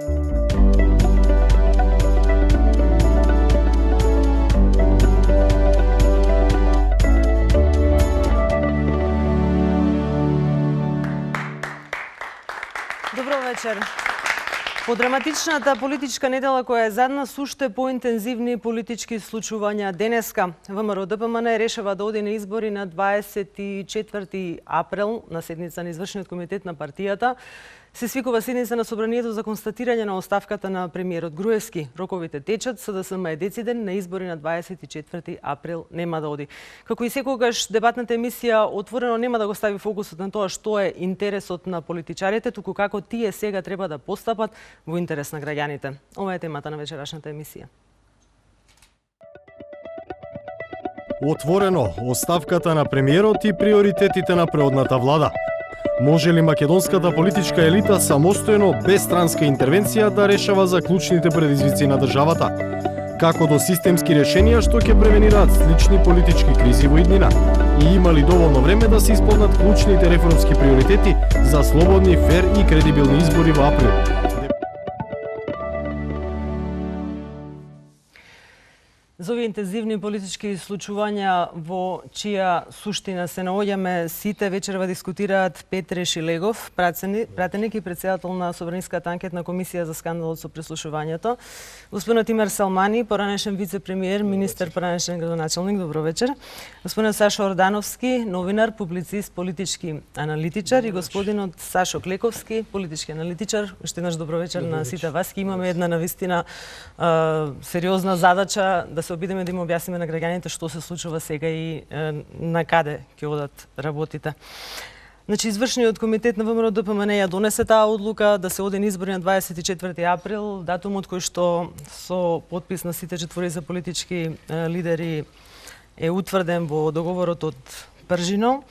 Добро вечер. По драматичната политичка недела која е зад нас, уште поинтензивни политички случувања денеска. ВМРО ДПМН решава да оди на избори на 24 април на седница на извршниот комитет на партијата. Се свикува седница на собранието за констатирање на оставката на премиерот Груевски. Роковите течат, СДСМ е дециден, на избори на 24 април нема да оди. Како и секогаш, дебатната емисија отворено нема да го стави фокусот на тоа што е интересот на политичарите, туку како тие сега треба да постапат во интерес на граѓаните. Ова е темата на вечерашната емисија. Отворено, оставката на премиерот и приоритетите на преодната влада. Може ли македонската политичка елита самостојно, без странска интервенција, да решава за клучните предизвици на државата? Како до системски решенија што ќе превенираат слични политички кризи во иднина? И има ли доволно време да се исполнат клучните реформски приоритети за слободни, фер и кредибилни избори во април? За овие интензивни политички случувања во чија суштина се наоѓаме сите, вечерва дискутираат Петре Шилегов, пратеник и председател на Собраниската анкетна комисија за скандалот со прислушувањето, господинот Тимер Салмани, поранешен вице-премиер, министер, поранешен градоначелник, добро вечер, господинот Сашо Ордановски, новинар, публицист, политички аналитичар и господинот Сашо Клековски, политички аналитичар. Уште еднаш добро вечер на сите вас. Имаме една навистина сериозна задача да се обидеме да им објасниме на граѓаните што се случува сега и на каде ќе одат работите. Значи, извршниот комитет на ВМРО ДПМН ја донесе таа одлука да се оди на избори на 24 април, датумот кој што со потпис на сите четворица политички лидери е утврден во договорот од Пржино.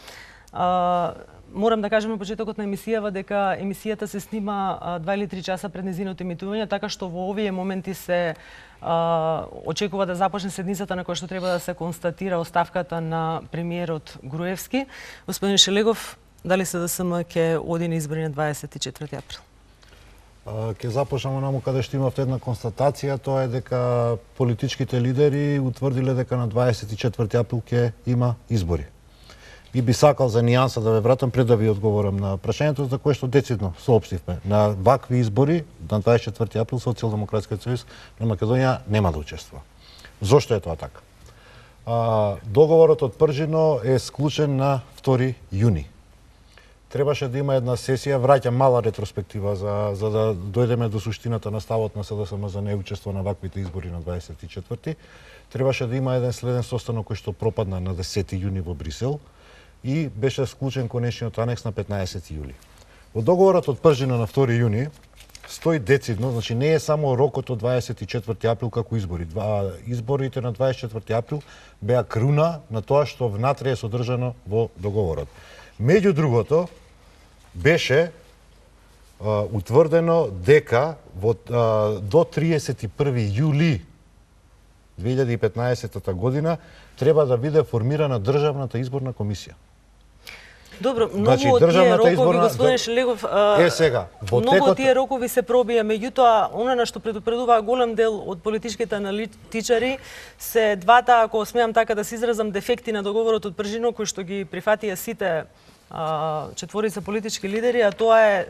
Морам да кажем на почетокот на емисијава дека емисијата се снима 2 или 3 часа пред незиното емитување, така што во овие моменти се очекува да започне седницата на која што треба да се констатира оставката на премиерот Груевски. Господин Шелегов, дали СДСМ ќе оди на избори на 24 април? Ќе започнеме наму каде што имавте една констатација, тоа е дека политичките лидери утврдиле дека на 24 април ќе има избори. И би сакал за нијанса да ве вратам пред да ви одговорам на прашањето за кое што децидно соопштивме. На вакви избори на 24 април Социјалдемократскиот сојуз на Македонија нема да учествува. Зошто е тоа така? Договорот од Пржино е склучен на 2 јуни. Требаше да има една сесија, враќам мала ретроспектива за да дојдеме до суштината на ставот на СДСМ за неучество на ваквите избори на 24. Требаше да има еден следен состанок кој што пропадна на 10 јуни во Брисел и беше склучен конечниот анекс на 15 јули. Во договорот од Пржино на 2 јуни стои децидно, значи не е само рокот од 24 април како избори. Изборите на 24 април беа круна на тоа што внатре е содржано во договорот. Меѓу другото, беше утврдено дека до 31 јули 2015 година треба да биде формирана Државната изборна комисија. Добро, многу од тие рокови, господин Шелегов, многу од тие рокови се пробија, меѓутоа, она на што предупредува голем дел од политичките аналитичари се двата, ако смеам така да се изразам, дефекти на договорот од Пржино, кои што ги прифатија сите четворица политички лидери, а тоа е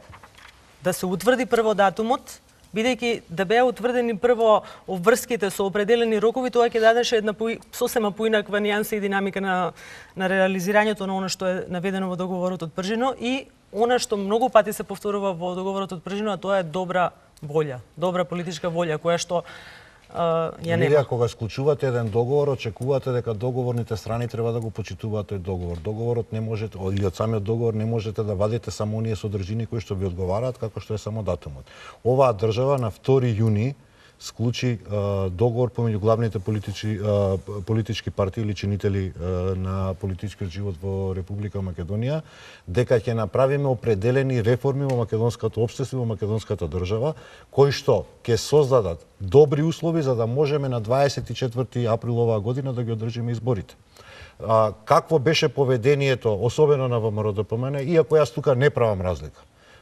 да се утврди прво датумот, бидејќи да беа утврдени прво обврските со определени рокови, тоа ќе дадеше една сосема поинаква нијанса и динамика на реализирањето на она што е наведено во договорот од Пржино и она што многу пати се повторува во договорот од Пржино, а тоа е добра волја, добра политичка волја која што ја нема. Кога склучувате еден договор, очекувате дека договорните страни треба да го почитуваат тој договор. Договорот не можете, или од самиот договор не можете да вадите само оние содржини кои што ви одговараат, како што е само датумот. Оваа држава на 2 јуни склучи договор помеѓу главните политички партии или чинители на политичкиот живот во Република Македонија, дека ќе направиме определени реформи во македонското општество и во македонската држава, кои што ќе создадат добри услови за да можеме на 24 април оваа година да ги одржиме изборите. Какво беше поведението, особено на ВМРО ДПМН, иако јас тука не правам разлика.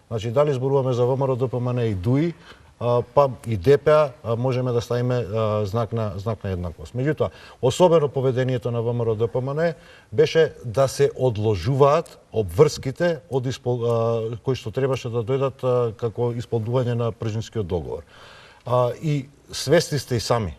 Значи, дали зборуваме за ВМРО ДПМН и ДУИ, па и ДПА можеме да ставиме знак на еднаквост. Меѓутоа, особено поведението на ВМРО ДПМН беше да се одложуваат обврските кои што требаше да дојдат како исполнување на Прежинскиот договор. И свесни сте и сами.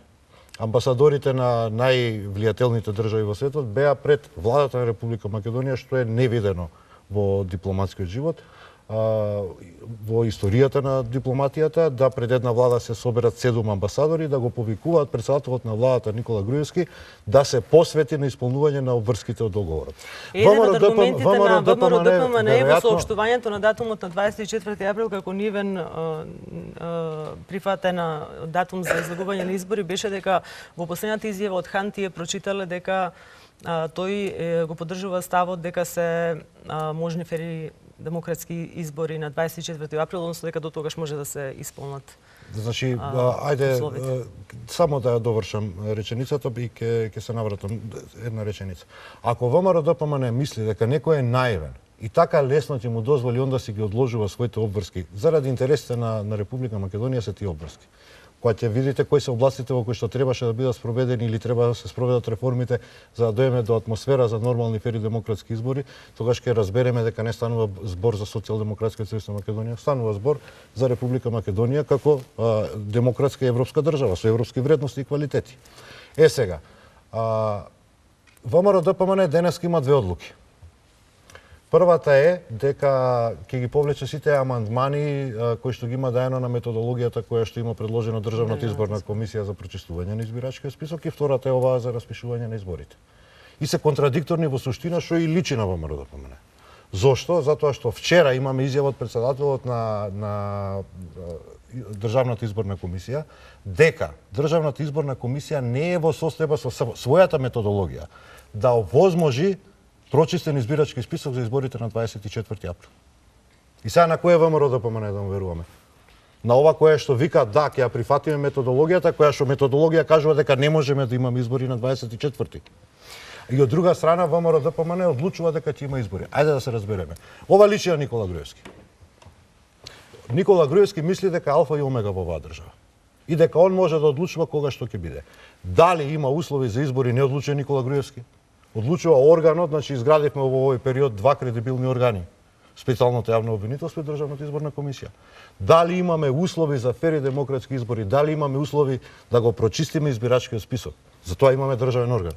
Амбасадорите на највлијателните држави во светот беа пред владата на Република Македонија, што е невидено во дипломатскиот живот, во историјата на дипломатијата, да пред една влада се соберат 7 амбасадори, да го повикуваат председателот на владата Никола Груевски да се посвети на исполнување на обврските од договорот. Еден од аргументите на ВМРО ДПМН е во соопштувањето на датумот на 24 април како нивен прифатен датум за излагување на избори беше дека во последната изјава од Хан тие прочитале дека тој го поддржува ставот дека се можни фери демократски избори на 24 април, односно дека до тогаш може да се исполнат. Значи, ајде само да ја довршам реченицата и ќе се навратам една реченица. Ако ВМРО ДПМН мисли дека некој е наивен и така лесно ќе му дозволи он да си ги одложува своите обврски заради интересите на Република Македонија се тие обврски. Кога ќе видите кои се областите во кои што требаше да бидат спроведени или треба да се спроведат реформите за да дојдеме до атмосфера за нормални фери демократски избори, тогаш ќе разбереме дека не станува збор за социјалдемократска цивилизација на Македонија, станува збор за Република Македонија како демократска и европска држава со европски вредности и квалитети. Сега, ВМРО ДПМН денес има две одлуки. Првата е дека ќе ги повлече сите амандмани кои што ги има даено на методологијата која што има предложено Државната изборна комисија за прочистување на избирачкиот список и втората е оваа за распишување на изборите. И се контрадикторни во суштина што и личи на ВМРО ДПМН. Зошто? Затоа што вчера имаме изјава од претседателот на Државната изборна комисија дека Државната изборна комисија не е во состојба со својата методологија да овозможи прочистен избирачки список за изборите на 24 април. И сега на кој е ВМРО ДПМН да му веруваме? На ова кое што вика да, ќе ја прифатиме методологијата, која што методологија кажува дека не можеме да имаме избори на 24. И од друга страна ВМРО ДПМН одлучува дека ќе има избори. Ајде да се разбереме. Ова личи на Никола Груевски. Никола Груевски мисли дека алфа и омега во оваа држава. И дека он може да одлучува кога што ќе биде. Дали има услови за избори не одлучува Никола Груевски? Одлучува органот, значи изградивме во овој период 2 кредибилни органи. Специјалното јавно обвинителство и Државната изборна комисија. Дали имаме услови за фери демократски избори, дали имаме услови да го прочистиме избирачкиот список? Затоа имаме државен орган.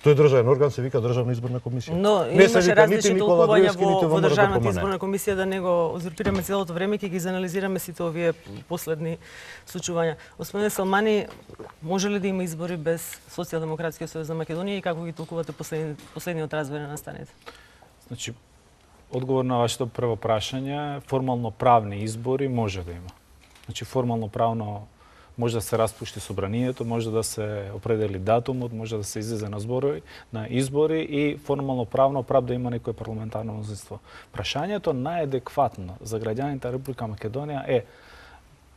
Тој државен орган се вика Државна изборна комисија. Но имаше различни толкувања во Државната изборна комисија, да не го узурпираме целото време, ќе ги заанализираме сите овие последни случувања. Господин Салмани, може ли да има избори без Социјалдемократскиот сојуз на Македонија и како ги толкувате последниот развој на настаните? Значи, одговор на вашето прво прашање, формално правни избори може да има. Значи, формално правно може да се распушти собранието, може да се определи датумот, може да се излезе на избори и формално правно да има некој парламентарно мнозинство. Прашањето најадекватно за граѓаните на Република Македонија е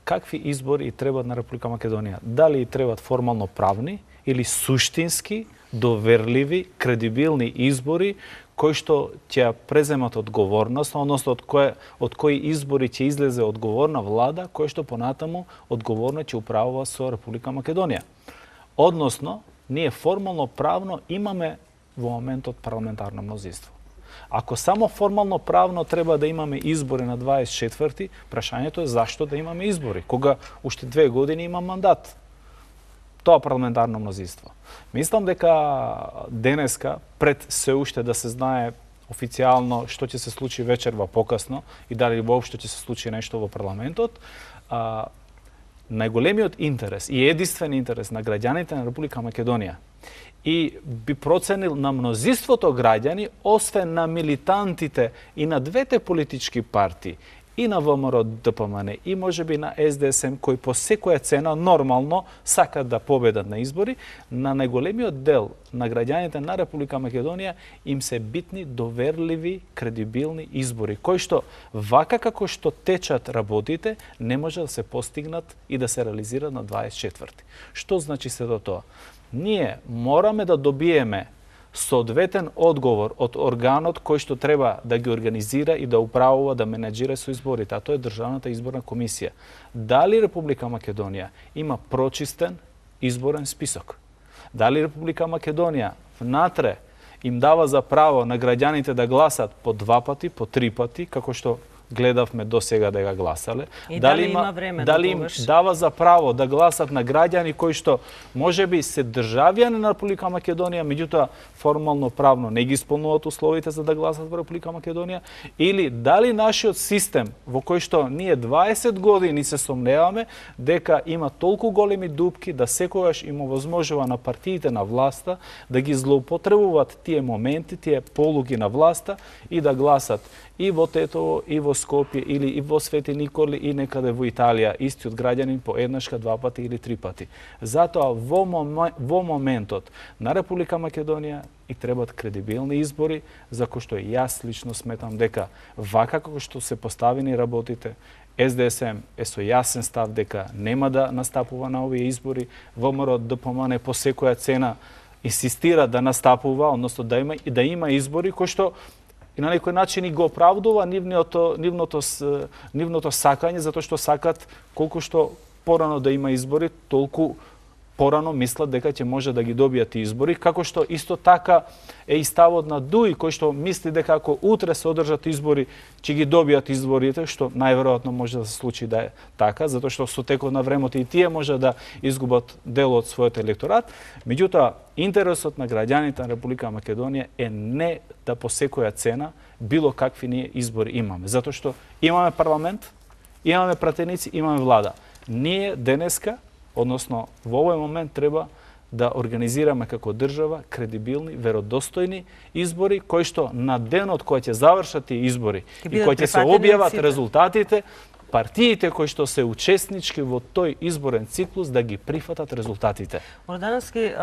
какви избори требаат на Република Македонија? Дали требаат формално правни или суштински, доверливи, кредибилни избори кои што ќе преземат одговорност, односно од кои избори ќе излезе одговорна влада, кој што понатаму одговорно ќе управува со Република Македонија. Односно, ние формално правно имаме во моментот парламентарно мнозинство. Ако само формално правно треба да имаме избори на 24-ти, прашањето е зашто да имаме избори, кога уште 2 години има мандат тоа парламентарно мнозинство. Мислам дека денеска, пред се уште да се знае официјално што ќе се случи вечерва покасно и дали воопшто ќе се случи нешто во парламентот, најголемиот интерес и единствен интерес на граѓаните на Република Македонија и би проценил на мнозинството граѓани, освен на милитантите и на двете политички партии, и на ВМРО ДПМН, и можеби на СДСМ, кои по секоја цена нормално сакат да победат на избори, на најголемиот дел на граѓаните на Република Македонија им се битни, доверливи, кредибилни избори, кои што вака како што течат работите, не може да се постигнат и да се реализират на 24-ти. Што значи се до тоа? Ние мораме да добиеме соодветен одговор од органот кој што треба да ги организира и да управува, да менеджира со изборите, а тоа е Државната изборна комисија. Дали Република Македонија има прочистен изборен список? Дали Република Македонија внатре им дава за право на граѓаните да гласат по 2 пати, по 3 пати, како што гледавме до сега да го гласале. И дали има време дали им дава за право да гласат на граѓани кои што можеби се државјани на Република Македонија, меѓутоа формално правно не ги исполнуваат условите за да гласат во Република Македонија, или дали нашиот систем во кој што ние 20 години се сомневаме дека има толку големи дупки да секогаш им овозможува на партиите на власта да ги злоупотребуваат тие моменти, тие полуги на власта и да гласат и во Тетово, и во Скопје, или и во Свети Николи, и некаде во Италија, истиот граѓанин по еднашка, 2 пати или 3 пати. Затоа во моментот на Република Македонија и требаат кредибилни избори, за кои што јас лично сметам дека вака како што се поставени работите, СДСМ е со јасен став дека нема да настапува на овие избори, ВМРО ДПМН по секоја цена инсистира да настапува, односно да има избори кои што и на некој начин и го оправдува нивното сакање, затоа што сакат колку што порано да има избори, толку порано мислат дека ќе може да ги добијат избори, како што исто така е и ставот на ДУИ, кој што мисли дека ако утре се одржат избори, ќе ги добијат изборите, што најверојатно може да се случи да е така, затоа што со текот на времето и тие може да изгубат дел од својот електорат. Меѓутоа, интересот на граѓаните на Република Македонија е не да по секоја цена било какви ние избори имаме, затоа што имаме парламент, имаме пратеници, имаме влада. Ние денеска, односно во овој момент треба да организираме како држава кредибилни, веродостојни избори, кои што на денот кој ќе завршат тие избори и кој ќе се објават резултатите, партиите кои што се учеснички во тој изборен циклус да ги прифатат резултатите. Ордански,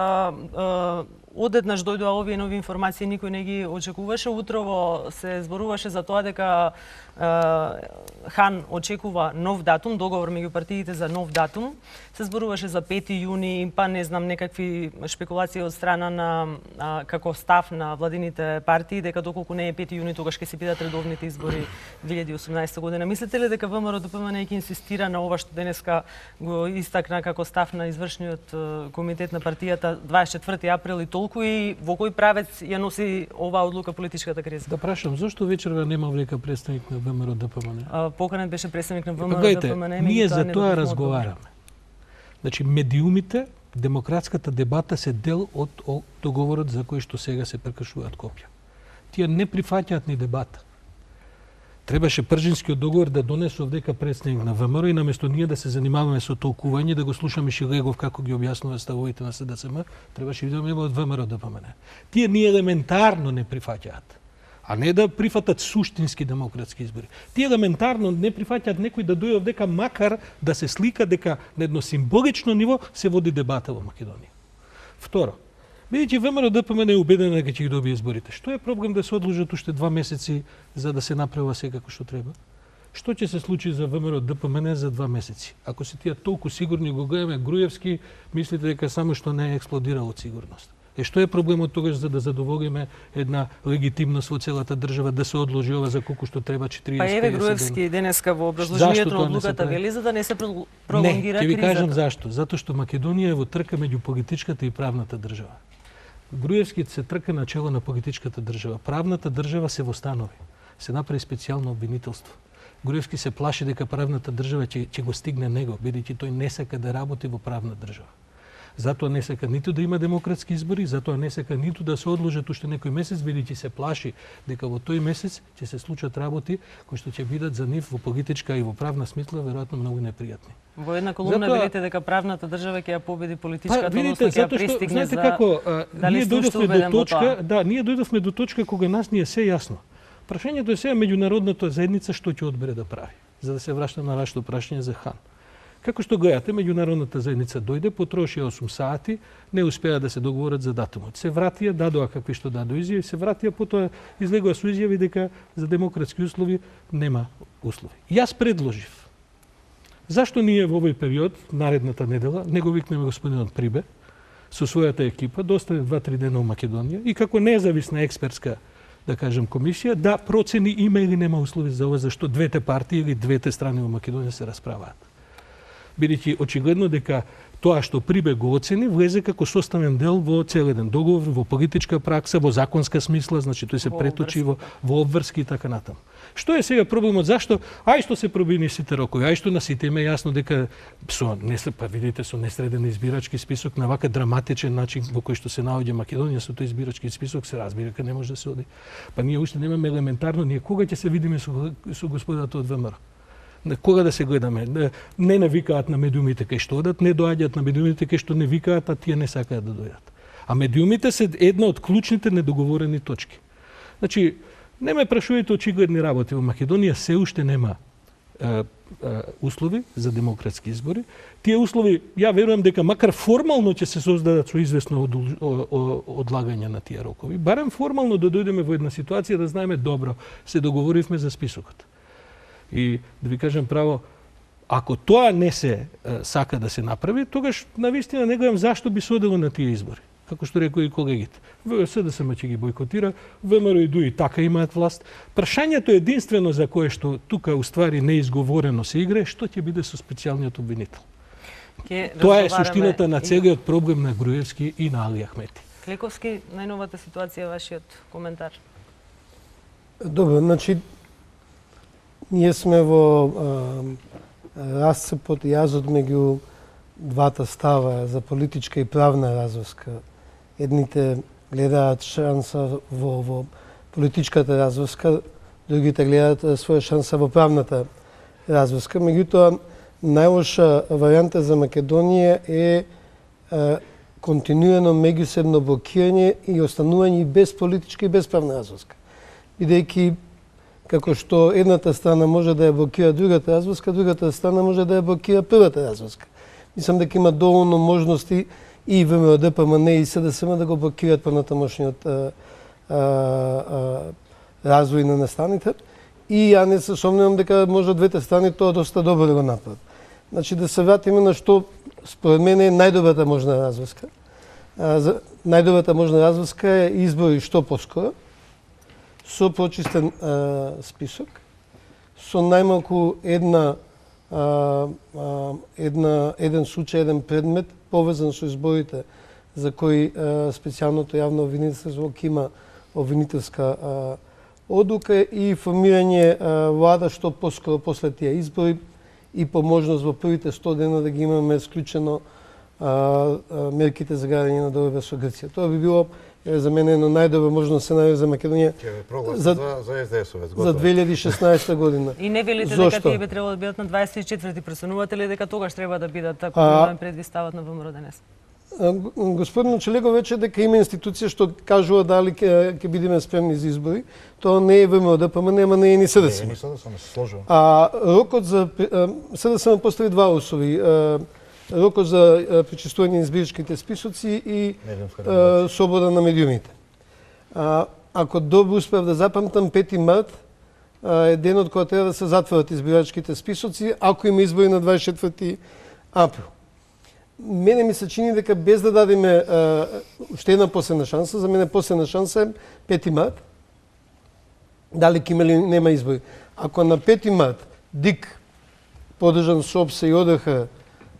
одеднаш дојдоа овие нови информации, никој не ги очекуваше. Утрово се зборуваше за тоа дека Хан очекува нов датум, договор меѓу партиите за нов датум. Се зборуваше за 5 јуни, па не знам, некакви шпекулации од страна на како став на владините партии, дека доколку не е 5 јуни, тогаш ќе се бидат редовните избори 2018 година. Мислите ли дека ВМРО ДПМН ќе инсистира на ова што денеска го истакна како став на извршниот комитет на партијата 24 април и толку, и во кој правец ја носи оваа одлука политичката криза? Да прашам, зошто вечерва нема влека представник на ВМРО ДПМН? Поканет беше представник на ВМРО ДПМН. Ние за тоа разговараме. Значи, медиумите, демократската дебата се дел од договорот за кој што сега се прекршуваат копја. Тие не прифаќаат ни дебата. Требаше пржинскиот договор да донесе овдека представник на ВМРО и наместо ние да се занимаваме со толкување, да го слушаме Шилегов како ги објаснува ставовите на СДСМ, требаше да имаме од ВМРО ДПМН. Тие ни елементарно не прифаќаат, а не да прифатат суштински демократски избори. Тие елементарно не прифаќаат некој да дојде овдека, макар да се слика дека на едно символично ниво се води дебата во Македонија. Второ, бидејќи ВМРО ДПМН е убедена дека ќе ги добие изборите, што е проблем да се одложат уште 2 месеци за да се направи се како што треба? Што ќе се случи за ВМРО ДПМН за 2 месеци? Ако се тие толку сигурни, го гледаме Груевски, мислите дека само што не е експлодирало од сигурност. Што е проблемот тогаш за да задоволиме една легитимност во целата држава да се одложи ова за колку што треба 40 Па еве Груевски денеска во образложението на одлуката вели за да не се пролонгира кризата. Не, ќе ви кажам зашто. Затоа што Македонија е во трка меѓу политичката и правната држава. Груевски се трка на чело на политичката држава. Правната држава се востанови. Се направи специјално обвинителство. Груевски се плаши дека правната држава ќе го стигне него, бидејќи тој не сака да работи во правна држава. Затоа не сака ниту да има демократски избори, затоа не сака ниту да се одложат уште некој месец, бидејќи се плаши дека во тој месец ќе се случат работи кои што ќе бидат за нив во политичка и во правна смисла веројатно многу непријатни. Во една колумна велите дека правната држава ќе ја победи политичката, односно ќе ја пристигне за... Како, дали сте уште убеден во тоа? Да, ние дојдовме до точка кога нас ни е се јасно. Прашањето е сега меѓународната заедница што ќе одбере да прави, за да се врашам на вашето прашање за Хан. Како што гледате, меѓународната заедница дојде, потроши 8 сати, не успеа да се договорат за датумот. Се вратија, дадоа какви што дадоа изјави, се вратија, потоа излегоа со изјави дека за демократски услови нема услови. Јас предложив. Зашто ние во овој период, наредната недела, не го викнеме господинот Прибе, со својата екипа да остане 2-3 дена во Македонија и како независна експертска, да кажем, комисија, да процени има или нема услови за ова, зашто двете партии или двете страни во Македонија се расправаат. Бидејќи очигледно дека тоа што Прибе го оцени влезе како составен дел во цел еден договор, во политичка пракса, во законска смисла, значи тој се преточи во обврски и така натаму. Што е сега проблемот? Зашто? Ај што се пробини сите рокови, ај што на сите има јасно дека па видите со несреден избирачки список на вака драматичен начин во кој што се наоѓа Македонија со тој избирачки список се разбира дека не може да се оди. Па ние уште немаме елементарно, ние кога ќе се видиме со господата од ВМРО? Кога да се гледаме? Не викаат на медиумите кај што одат, не доаѓаат на медиумите кај што не викаат, а тие не сакаат да дојдат. А медиумите се една од клучните недоговорени точки. Значи, не ме прашувајте очигледни работи. Во Македонија се уште нема услови за демократски избори. Тие услови, ја верувам дека макар формално ќе се создадат со известно одлагање на тие рокови, барем формално да дојдеме во една ситуација да знаеме добро, се договоривме за списокот. И да ви кажем право, ако тоа не се сака да се направи, тогаш навистина не гледам зашто би се одело на тие избори. Како што рекоа и колегите. СДСМ ќе ги бойкотира, ВМРО и ДУИ така имаат власт. Прашањето единствено за кое што тука уствари неизговорено се играе, што ќе биде со специјалниот обвинител. Тоа е суштината на целиот проблем на Груевски и на Али Ахмети. Клековски, најновата ситуација, вашиот коментар. Добро, значи ние сме во расцепот и јазот меѓу двата става за политичка и правна разврска. Едните гледаат шанса во политичката разврска, другите гледаат своја шанса во правната разврска. Меѓутоа, најлоша варијанта за Македонија е континуирано меѓусебно блокирање и останување без политичка и без правна разврска. Бидејќи како што едната страна може да ја блокира другата разврска, другата страна може да ја блокира првата разврска. Мислам дека има доволно можности и ВМРО, ДПМН и СДСМ да го блокираат понатамошниот развој на страните. И ја не се сомневам дека може двете страни тоа доста добро да го направат. Значи да се вратиме на што според мене е најдобрата можна разврска. Најдобрата можна разврска е избори што поскоро, со прочистен список, со најмалку еден случај, еден предмет повезан со изборите за кои специјалното јавно обвинителство има обвинителска одлука и формирање влада што поскоро после тие избори и по можност во првите 100 дена да ги имаме склучено мерките за градење на договор со Грција. Тоа би било за мене едно најдобро можно сценарио за Македонија за СДС-овец за 2016 година. И не велите дека тие би требало да бидат на 24-ти, пресунувате ли дека тогаш треба да бидат, ако имаме предвид ставот на ВМРО денес? Господин Челего рече дека има институција што кажува дали ќе бидеме спремни за избори. Тоа не е ВМРО, ДПМН, ама не е ни СДСМ. Рокот за СДСМ постави два услови. Рокот за пречистување на избирачките списоци и слобода на медиумите. Ако добро успеав да запамтам, 5 март е денот кога треба да се затворат избирачките списоци, ако има избори на 24 април. Мене ми се чини дека без да дадеме уште една последна шанса, за мене последна шанса е 5 март, дали ќе има или нема избори. Ако на 5 март ДИК, подржан со ОПСЕ и ОДХ,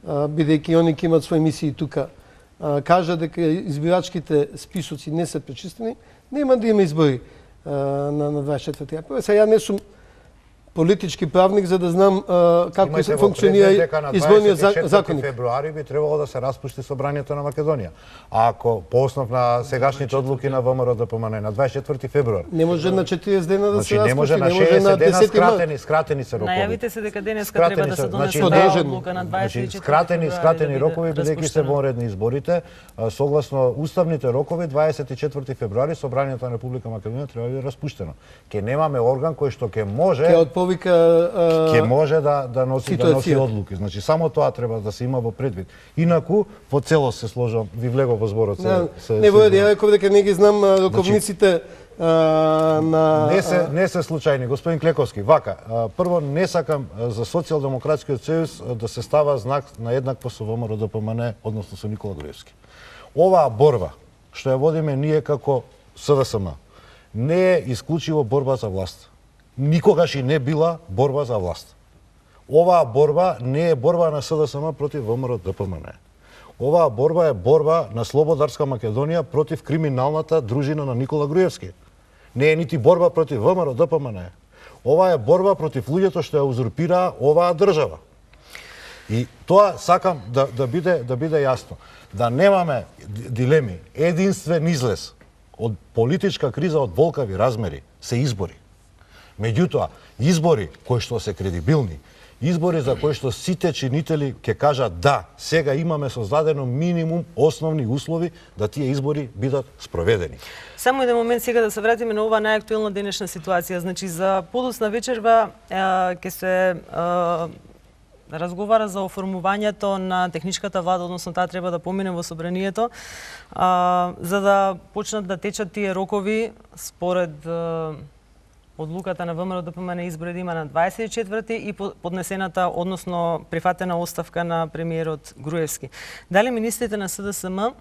бидејќи они ќе имат своји мисии тука, кажа дека избирачките списоци не се пречистени, нема да има избори на 24 април. Сега ја не сум политички правник за да знам како се функционира изборниот законник. На 24 февруари би требало да се распушти собранието на Македонија. А ако по основ на сегашните одлуки на ВМРО ДПМН на 24 февруари. Не може на 40 дена да се распушти, не може на 60 дена скратени се рокови. Најавите се дека денеска треба да се донесе одлука на 24 февруари. Скратени рокови бидејќи се вонредни изборите, согласно уставните рокови 24 февруари собранието на Република Македонија треба да биде распуштено. Ке немаме орган кој што ќе може ќе може да носи одлуки. Значи само тоа треба да се има во предвид. Инаку по целост се сложам, ви влегов во зборот не војде, ја реков дека не ги знам роковниците на не се случајни, господин Клековски. Вака, прво не сакам за Социјалдемократскиот сојуз да се става знак на еднакво со ВМРО ДПМН, односно со Никола Груевски. Оваа борба што ја водиме ние како СДСМ не е исклучиво борба за власт. Никогаш и не била борба за власт. Оваа борба не е борба на СДСМ против ВМРО ДПМН. Оваа борба е борба на Слободарска Македонија против криминалната дружина на Никола Груевски. Не е нити борба против ВМРО ДПМН. Ова е борба против луѓето што ја узурпираа оваа држава. И тоа сакам да биде јасно. Да немаме дилеми. Единствен излез од политичка криза од волкави размери се избори. Меѓутоа, избори кои што се кредибилни, избори за кои што сите чинители ќе кажат да, сега имаме создадено минимум основни услови да тие избори бидат спроведени. Само еден момент сега да се вратиме на оваа најактуелна денешна ситуација. Значи за подоцна вечерва ќе се разговара за оформувањето на техничката влада, односно таа треба да помине во собранието, за да почнат да течат тие рокови според одлуката на ВМРО ДПМН избори да има на 24 и поднесената, односно прифатена оставка на премиерот Груевски. Дали министрите на СДСМ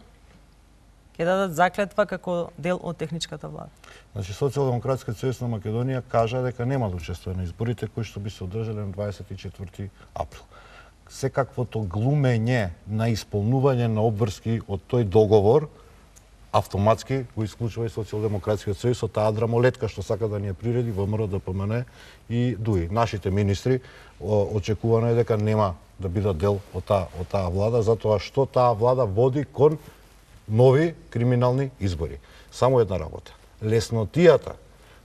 ќе дадат заклетва како дел од техничката влада? Значи, Социјалдемократскиот сојуз на Македонија кажа дека нема да учествува на изборите кои што би се одржале на 24 април. Секаквото глумење на исполнување на обврски од тој договор автоматски го исклучува и Социјалдемократскиот сојуз од таа драмолетка што сака да ни ја приреди ВМРО ДПМН и ДУИ. Нашите министри очекувано е дека нема да бидат дел од таа влада, затоа што таа влада води кон нови криминални избори. Само една работа. Леснотијата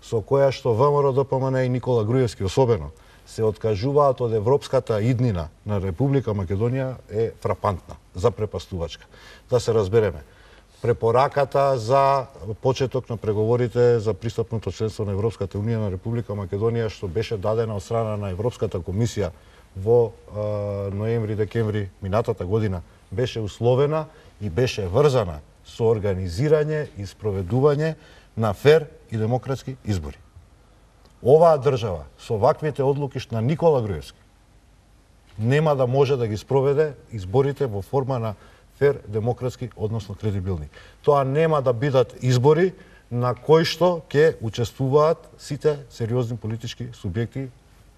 со која што ВМРО ДПМН и Никола Груевски особено се откажуваат од европската иднина на Република Македонија е фрапантна, запрепастувачка. Да се разбереме. Препораката за почеток на преговорите за пристапното членство на Европската унија на Република Македонија што беше дадена од страна на Европската комисија во ноември-декември минатата година беше условена и беше врзана со организирање и спроведување на фер и демократски избори. Оваа држава со ваквите одлуки на Никола Груевски нема да може да ги спроведе изборите во форма на фер, демократски, односно кредибилни. Тоа нема да бидат избори на кои што ќе учествуваат сите сериозни политички субјекти.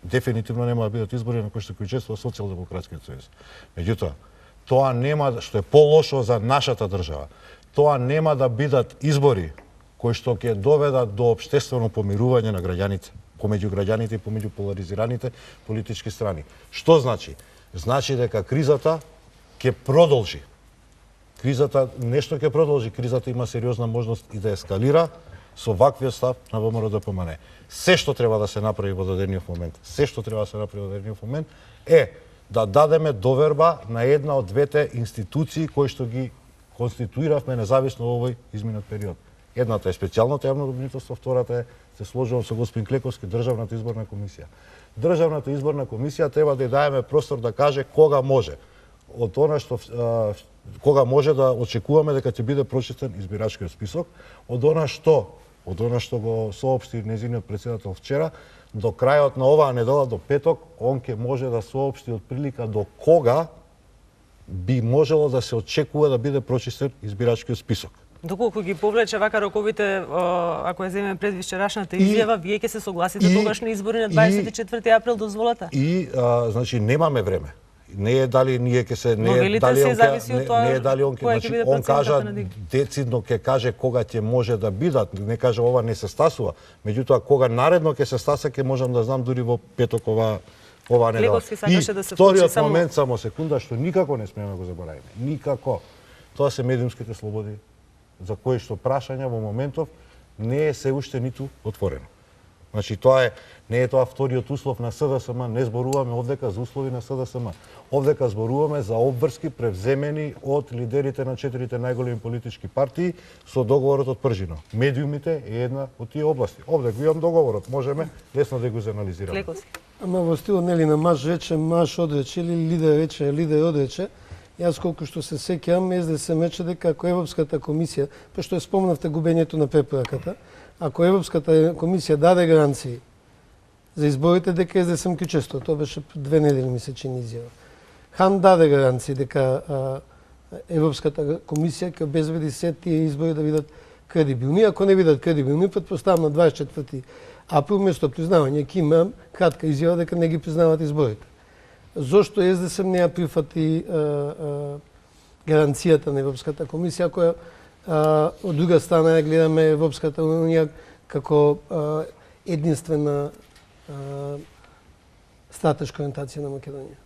Дефинитивно нема да бидат избори на кои што ќе учествува Социјалдемократскиот сојуз. Меѓутоа, тоа нема, што е полошо за нашата држава, тоа нема да бидат избори кои што ќе доведат до општествено помирување на граѓаните, помеѓу граѓаните и помеѓу поларизираните политички страни. Што значи? Значи дека кризата ќе продолжи. Кризата нешто ќе продолжи, кризата има сериозна можност и да ескалира со ваквиот став на ВМРО ДПМН. Се што треба да се направи во дадениот момент, е да дадеме доверба на една од двете институции кои што ги конституиравме независно во овој изминат период. Едната е специјалното јавно обвинителство, втората е, се сложувам со господин Клековски, Државната изборна комисија. Државната изборна комисија треба да ја даеме простор да каже кога може. Од она што кога може да очекуваме дека ќе биде прочитан избирачкиот список, од она што го соопшти нејзиниот претседател вчера, до крајот на оваа недела, до петок, он ќе може да соопшти отприлика до кога би можело да се очекува да биде прочистен избирачкиот список. Доколку ги повлече вака роковите, ако ја земеме пред вчерашната изјава, вие ќе се согласите тогаш на избори на 24 април, дозволата? Значи немаме време. Не е дали ние ќе се не е дали он ќе, значи он кажа децидно ќе каже кога ќе може да бидат, не каже ова не се стасува. Меѓутоа кога наредно ќе се стаса ќе можам да знам дури во петок ова недела. И вториот момент, само секунда, што никако не смееме го заборавиме. Никако. Тоа се медиумските слободи за кои што прашања во моментов не е се уште ниту отворено. Значи не е тоа вториот услов на СДСМ, не зборуваме овдека за услови на СДСМ. Овдека зборуваме за обврски превземени од лидерите на 4 најголеми политички партии со договорот од Пржино. Медиумите е една од тие области. Овде го имам договорот, можеме лесно да го анализираме. Ама во стил нели на маж рече, маж одрече или лидер рече, лидер одрече. Јас колку што се сеќавам, СДСМ рече дека ако Европската комисија, пошто спомнавте губењето на препораката, ако Европската комисија даде гаранции за изборите дека СДСМ ќе честува, тоа беше 2 недели ми се чини изјава. Хан даде гаранции дека Европската комисија ќе обезбеди се тие избори да бидат кредибилни. Ако не бидат кредибилни, претпоставам на 24 април место признавање ќе има кратка изјава дека не ги признават изборите. Зошто СДСМ не ја прифати гаранцијата на Европската комисија, која од друга страна ја гледаме Европската унија како единствена стратешка ориентација на Македонија?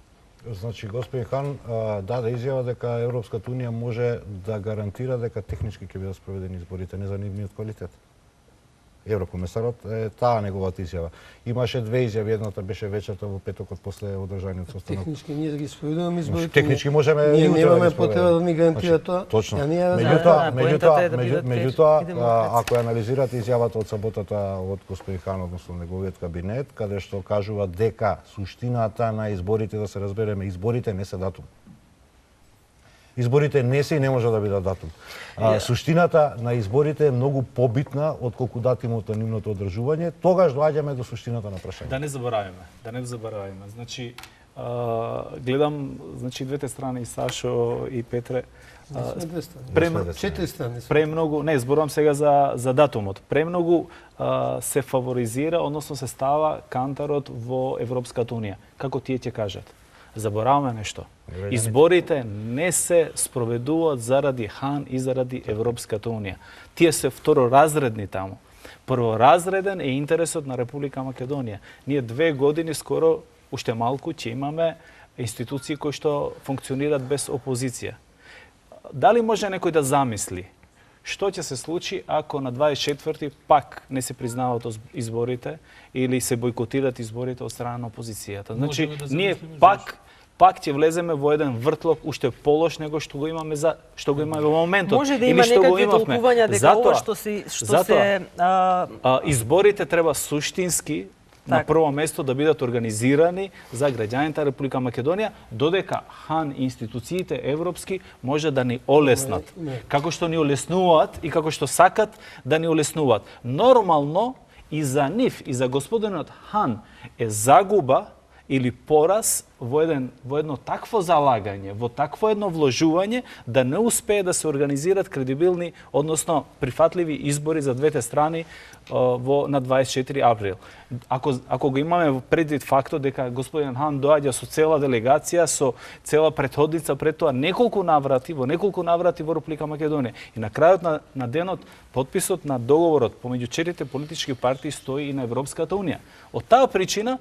Значи, господин Хан даде изјава дека Европската унија може да гарантира дека технички ќе бидат спроведени изборите, не за нивниот квалитет. Еврокомесарот е таа неговата изјава. Имаше две изјави, едната беше вечерта во петокот после одржаниот состанок. Технички ние да ги спроведуваме изборите. Технички можеме ние и утре немаме да ги потреба да ни гарантира тоа. Точно. Меѓутоа, ако анализирате изјавата од саботата од господин Хан, односно неговиот кабинет, каде што кажува дека суштината на изборите, да се разбереме, изборите не се датум. Изборите не се и не може да бидат датум. Суштината на изборите е многу побитна отколку датумот на нивното одржување. Тогаш доаѓаме до суштината на прашањето. Да не забораваме. Значи, гледам, значи двете страни, и Сашо и Петре, Четири страни. Премногу, не, зборувам сега за датумот. Премногу се фаворизира, односно се става кантарот во Европската унија. Како тие ќе кажат? Забораваме нешто. Изборите не се спроведуваат заради Хан и заради Европската унија. Тие се второразредни таму. Прворазреден е интересот на Република Македонија. Ние 2 години скоро, уште малку, ќе имаме институции кои што функционираат без опозиција. Дали може некој да замисли што ќе се случи ако на 24-ти пак не се признаваат изборите или се бойкотираат изборите од страна на опозицијата? Значи, ние пак ќе влеземе во еден вртлок уште полош него што го имаме во моментот. Може да има некакви толкувања дека ова што се изборите треба суштински на прво место да бидат организирани за граѓаните на Република Македонија, додека Хан и институциите европски може да ни олеснат. Како што ни олеснуваат и како што сакат да ни олеснуваат. Нормално и за нив, и за господинот Хан е загуба или пораз во едно такво залагање, во такво едно вложување, да не успее да се организират кредибилни, односно прифатливи избори за двете страни на 24 април. Ако го имаме предвид фактот дека господин Хан доаѓа со цела делегација, со цела претходница пред тоа, во неколку наврати во Република Македонија. И на крајот на денот, потписот на договорот помеѓу 4 политички партии стои и на Европската унија. Од таа причина,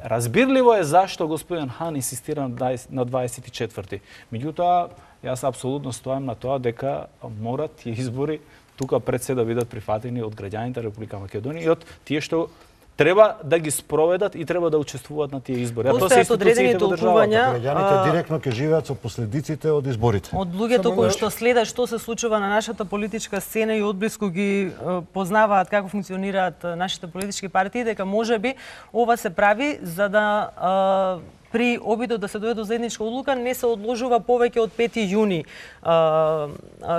разбирливо е зашто господин Хан инсистира на 24-ти. Меѓутоа, јас апсолутно стојам на тоа дека морат тие избори тука пред се да бидат прифатени од граѓаните на Република Македонија и од тие што треба да ги спроведат и треба да учествуваат на тие избори. А тоа се институциите во државата. Граѓаните директно ќе живеат со последиците од изборите. Од луѓето кои што следат што се случува на нашата политичка сцена и одблиску ги познаваат како функционираат нашите политички партии, дека можеби ова се прави за да при обидот да се дојде до заедничка одлука не се одложува повеќе од 5 јуни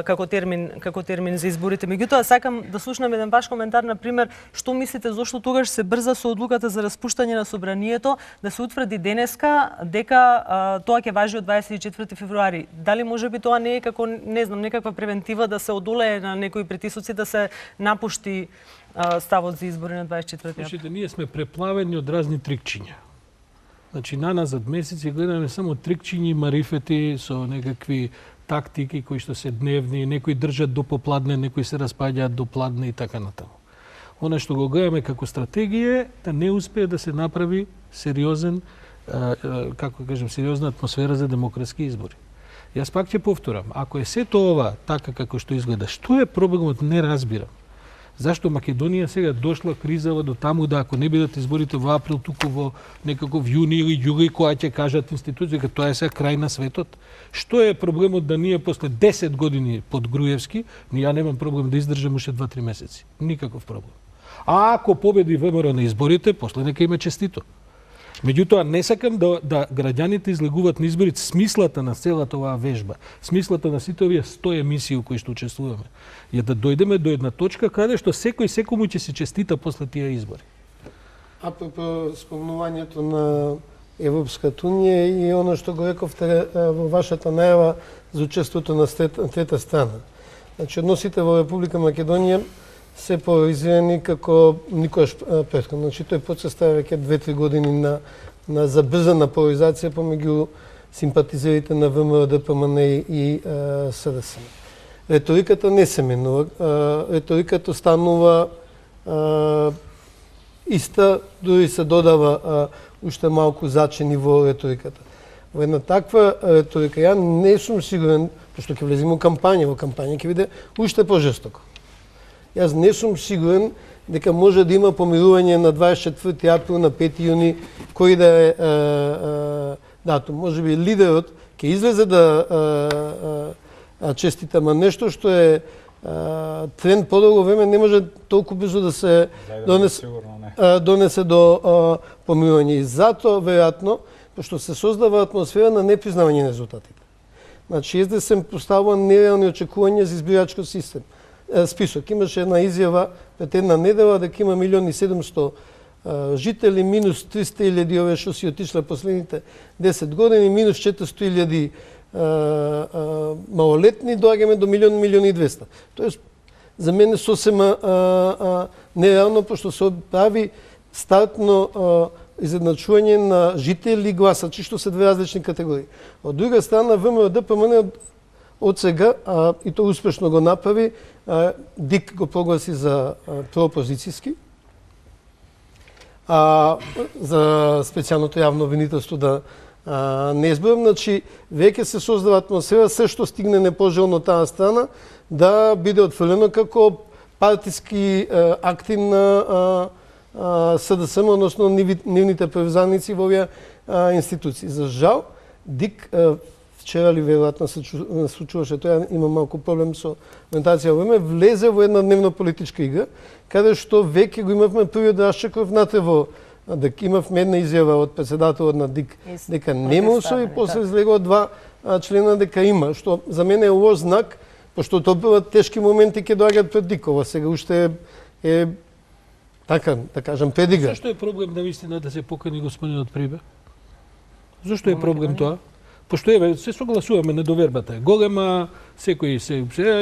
како термин за изборите. Меѓутоа сакам да слушнам еден ваш коментар, на пример, што мислите зошто тогаш се брза со одлуката за распуштање на собранието, да се утврди денеска дека тоа ќе важи од 24 февруари. Дали можеби тоа не е како, не знам, некаква превентива да се одолее на некои притисоци да се напушти ставот за избори на 24 април? Слушайте, ние сме преплавени од разни трикчиња. Значи, наназад месеци гледаме само трикчињи и марифети со некакви тактики кои што се дневни, некои држат до попладне, некои се распаѓаат до пладне и така натаму. Она што го гледаме како стратегија е да не успее да се направи сериозен, како кажем, сериозна атмосфера за демократски избори. Јас пак ќе повторам, ако е сето ова така како што изгледа, што е проблемот, не разбирам. Зашто Македонија сега дошла кризава до таму да ако не бидат изборите во април, туку во некаков јуни или јули, која ќе кажат институции, дека тоа е сега крај на светот? Што е проблемот да ние после 10 години под Груевски, ја немам проблем да издржам уште 2-3 месеци. Никаков проблем. А ако победи ВМРО на изборите, после нека има честито. Меѓутоа, не сакам да граѓаните излегуваат на изборите смислата на целата оваа вежба, смислата на сите овие 100 емисии кои што учествуваме, е да дојдеме до една точка каде што секому ќе се честита после тие избори. Апропо спомнувањето на Европската унија и оно што го рековте во вашата најава за учеството на трета страна. Значи, односите во Република Македонија се поларизирани како никогаш претходно. Значи, тој процес трае веќе 2-3 години на забрзана поларизација помеѓу симпатизерите на ВМРО, ДПМН и СДСМ. Реториката не се менува. Реториката станува иста, дури се додава уште малку зачини во реториката. Во една таква реторика, ја не сум сигурен, пошто ќе влеземе во кампања ќе биде уште пожестоко. Јас не сум сигурен дека може да има помирување на 24 април, на 5 јуни, кој да е датум. Може би лидерот ќе излезе да честита, ама нешто што е тренд подолго време не може толку брзо да се донесе до помирување. И затоа, веројатно, пошто се создава атмосфера на непризнавање на резултатите. Значи, СДСМ поставува нереални очекувања за избирачко список. Имаше една изјава пред една недела дека има 1.700.000 жители, минус 300.000 овие што си отишле последните 10 години, минус 400.000 малолетни, доаѓаме до 1.200.000. Тоест, за мене сосема нереално, пошто се прави стартно изедначување на жители и гласачи, што се две различни категории. Од друга страна, ВМРО ДПМН од сега, и то успешно го направи, ДИК го прогласи за проопозицијски, за специјалното јавно обвинителство да не изборам, значи веќе се создава атмосфера, се што стигне непожелно таа страна, да биде отфрлено како партиски акти на СДСМ, односно нивните превзаници во овие институции. За жал, ДИК вчера ли веројатно се случуваше тоа, има малку проблем со ориентација во време, влезе во една дневно политичка игра, каде што веќе го имавме првиот расчекор внатре во дека имавме една изјава од председателот на ДИК дека нема услови, после излегува 2 члена дека има, што за мене е лош знак, пошто тоа биваат тешки моменти ќе доаѓаат пред ДИК. Ова сега уште е така, да кажам, предигра. Зашто е проблем навистина да се покани господинот Прибе? Зашто е проблем тоа? Пошто еве се согласуваме, недовербата е голема, секој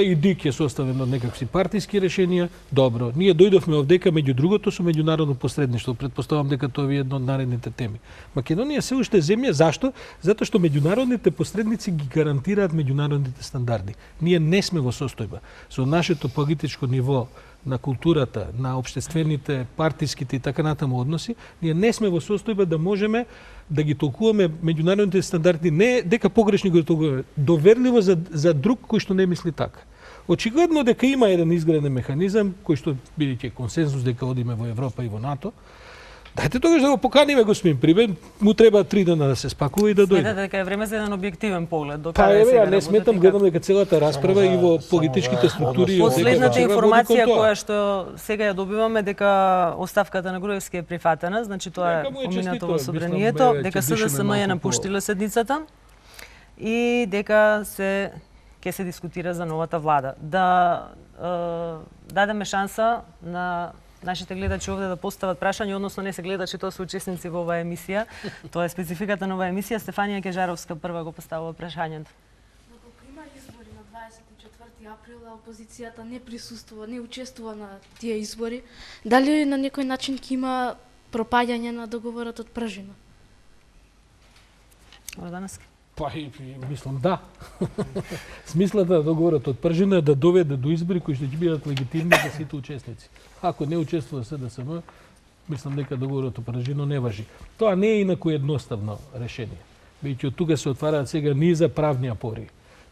и ДИК е составен од некакви партиски решенија. Добро, ние дојдовме овдека меѓу другото со меѓународно посредништво. Претпоставам дека тоа е една од наредните теми. Македонија се уште земја, зашто? Затоа што меѓународните посредници ги гарантираат меѓународните стандарди. Ние не сме во состојба со нашето политичко ниво, на културата, на општествените, партиските и така натаму односи, ние не сме во состојба да можеме да ги толкуваме меѓународните стандарди, не дека погрешни го толкуваме, доверливо за друг кој што не мисли така. Очигледно дека има еден изграден механизам, кој што бидејќи консензус дека одиме во Европа и во НАТО, дајте тогаш да го поканиме господин Прибе, му треба 3 дена да се спакува и да дојде. Сметате дека е време за еден објективен поглед. Па еве, ја не сметам, гледам дека целата расправа и во политичките структури. Последната информација која што сега ја добиваме дека оставката на Груевски е прифатена, значи тоа е поминато во собранието, дека СДСМ ја напуштила седницата и дека ќе се дискутира за новата влада. Да дадеме шанса на нашите гледачи овде да постават прашања, односно не се гледачи, тоа се учесници во оваа емисија. Тоа е спецификата на оваа емисија. Стефанија Кежаровска прва го поставува прашањето. Доколку има избори на 24 април, а опозицијата не присуствува, не учествува на тие избори, дали на некој начин ќе има пропаѓање на договорот од Пржина? Ордански. Па мислам да. Смислата на договорот од Пржина е да доведе до избори кои што ќе бидат легитимни за сите учесници. Ако не учествува СДСМ, мислам дека договорот од Пржина не важи. Тоа не е инаку едноставно решение. Бидејќи од тука се отвараат сега низа правни апори.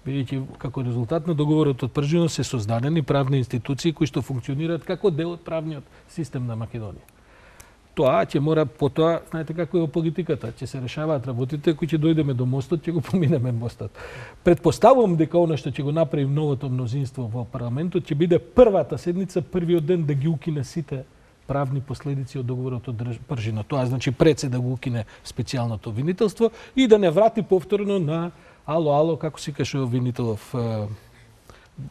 Бидејќи како резултат на договорот од Пржина се создадени правни институции кои што функционираат како дел од правниот систем на Македонија. Тоа ќе мора потоа, знаете како е во политиката, ќе се решаваат работите, кои ќе дојдеме до мостот, ќе го поминеме мостот. Предпоставувам дека она што ќе го направи новото мнозинство во парламентот ќе биде првата седница, првиот ден да ги укине сите правни последици од договорот од Пржина. Тоа значи пред се да го укине специјалното обвинителство и да не врати повторно на ало, како се каже обвинителов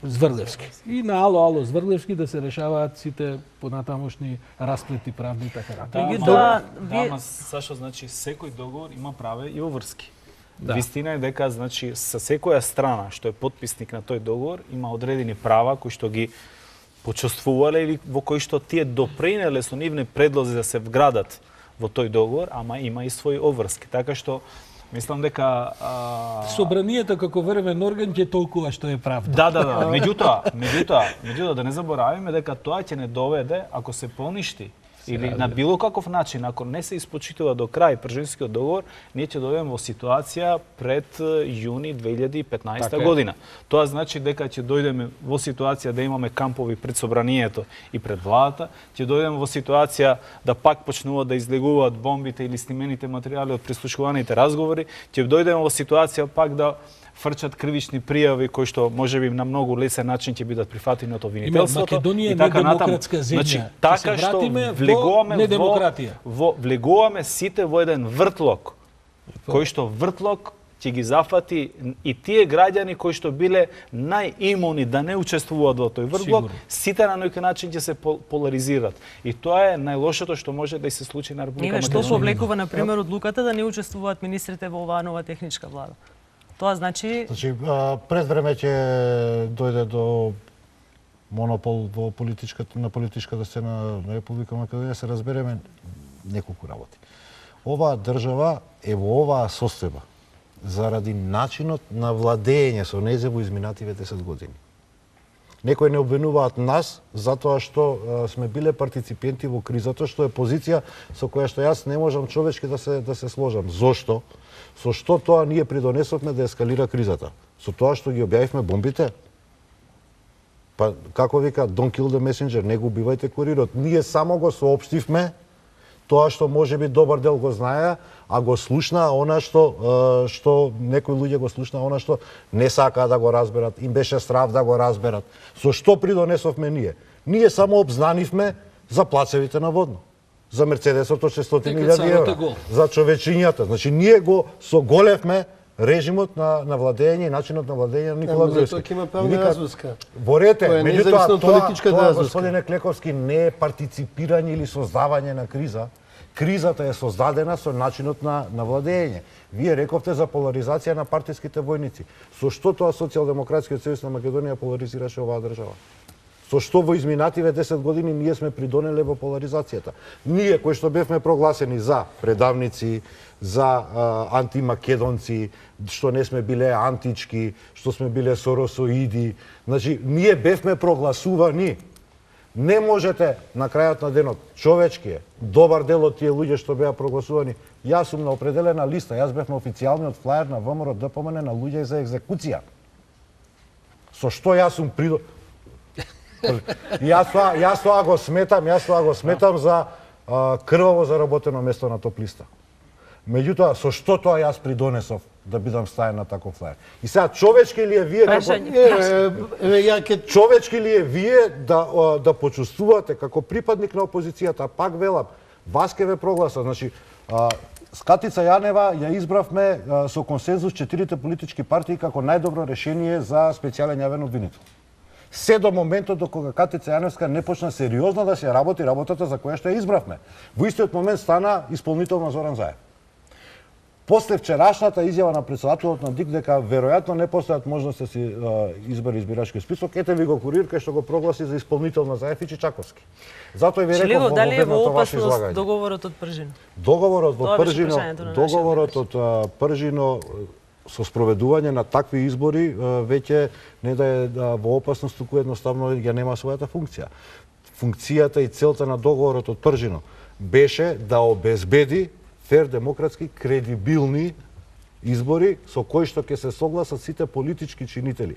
Зврлевски. И на ало Зврлевски да се решаваат сите понатамошни расплети правни и така натаму. Меѓутоа, Да, ама Сашо, значи секој договор има праве и обврски. Да. Вистина е дека значи со секоја страна што е потписник на тој договор има одредени права кои што ги почувствувале или во кои што тие допринеле со нивни предлози да се вградат во тој договор, ама има и своји обврски. Така што мислам дека Собранието како врвен орган ќе толкува што е правда. Да. Меѓутоа да не заборавиме дека тоа ќе не доведе ако се поништи или на било каков начин, ако не се испочитува до крај Пржинскиот договор, ние ќе дојдеме во ситуација пред јуни 2015 година. Тоа значи дека ќе дојдеме во ситуација да имаме кампови пред собранието и пред владата, ќе дојдеме во ситуација да пак почнуваат да излегуваат бомбите или снимените материјали од прислушуваните разговори, ќе дојдеме во ситуација пак да фрчат кривични пријави кои што можеби на многу лесен начин ќе бидат прифатени од обвинителството. Македонија и е така недемократска земја. Значи, Ќе така се што вратиме влегуваме во недемократија. влегуваме сите во еден вртлок, кој што вртлок ќе ги зафати и тие граѓани кои што биле најимуни да не учествуваат во тој вртлок, сите на некој начин ќе се поларизираат. И тоа е најлошото што може да се случи на Република Што Македонија. повлекува на пример одлуката да не учествуваат министрите во оваа нова техничка влада? Тоа значи пред време ќе дојде до монопол во на политичката сцена на Република Македонија, се разбереме неколку работи. Оваа држава е во оваа состојба заради начинот на владење со незе во изминативе 10 години. Некои не обвинуваат нас затоа што сме биле партиципенти во кризата, што е позиција со која што јас не можам човечки да се сложам. Зошто? Со што тоа ние придонесовме да ескалира кризата? Со тоа што ги објавивме бомбите? Па, како вика, don't kill the messenger, не го убивајте курирот. Ние само го соопштивме тоа што можеби добар дел го знаеа, а го слушнаа она што некои луѓе го слушнаа она што не сакаа да го разберат, им беше страв да го разберат. Со што придонесовме ние? Ние само обзнанивме за плацевите на Водно, за Мерцедесот од 600.000 евра, за човечињата. Значи ние го соголевме режимот на владење и начинот на владење на Никола Груевски. Тоа ќе има правна разврска. Борете, меѓутоа тоа, тоа господине Клековски, не е партиципирање или создавање на криза. Кризата е создадена со начинот на владење. Вие рековте за поларизација на партиските војници. Со што тоа Социјалдемократскиот сојуз на Македонија поларизираше оваа држава? Со што во изминативе 10 години ние сме придонеле во поларизацијата? Ние кои што бевме прогласени за предавници, за антимакедонци, што не сме биле антички, што сме биле соросоиди, значи ние бевме прогласувани. Не можете на крајот на денот, човечки е, добар дел од тие луѓе што беа прогласувани, јас сум на определена листа, јас бев на официјалниот флаер на ВМРО ДПМН на луѓе за екзекуција. Со што јас сум Јас тоа го сметам за крваво заработено место на топ листа. Меѓутоа, со што тоа јас придонесов да бидам стаен на таков флаер? И сега, човечки ли е вие човечки ли е вие да почувствувате како припадник на опозицијата? Пак велам, вас ке ве прогласа. Значи, Скатица Јанева ја избравме со консензус 4 политички партии како најдобро решение за специјален јавен обвинител. Се до моментот до кога Катица Јаневска не почна сериозно да се работи работата за која што ја избравме. Во истиот момент стана исполнител на Зоран Заев. После вчерашната изјава на претседателот на ДИК дека веројатно не постојат можности да се избери избирачки список, ете ви го курир кај што го прогласи за исполнител на Заев и Чичаковски. Затоа ви реков во обедното ваше излагање. Договорот од Пржино? Договорот од Пржино со спроведување на такви избори веќе не да е во опасност, туку едноставно ја нема својата функција. Функцијата и целта на договорот од Пржино беше да обезбеди фер, демократски, кредибилни избори со кои што ќе се согласат сите политички чинители.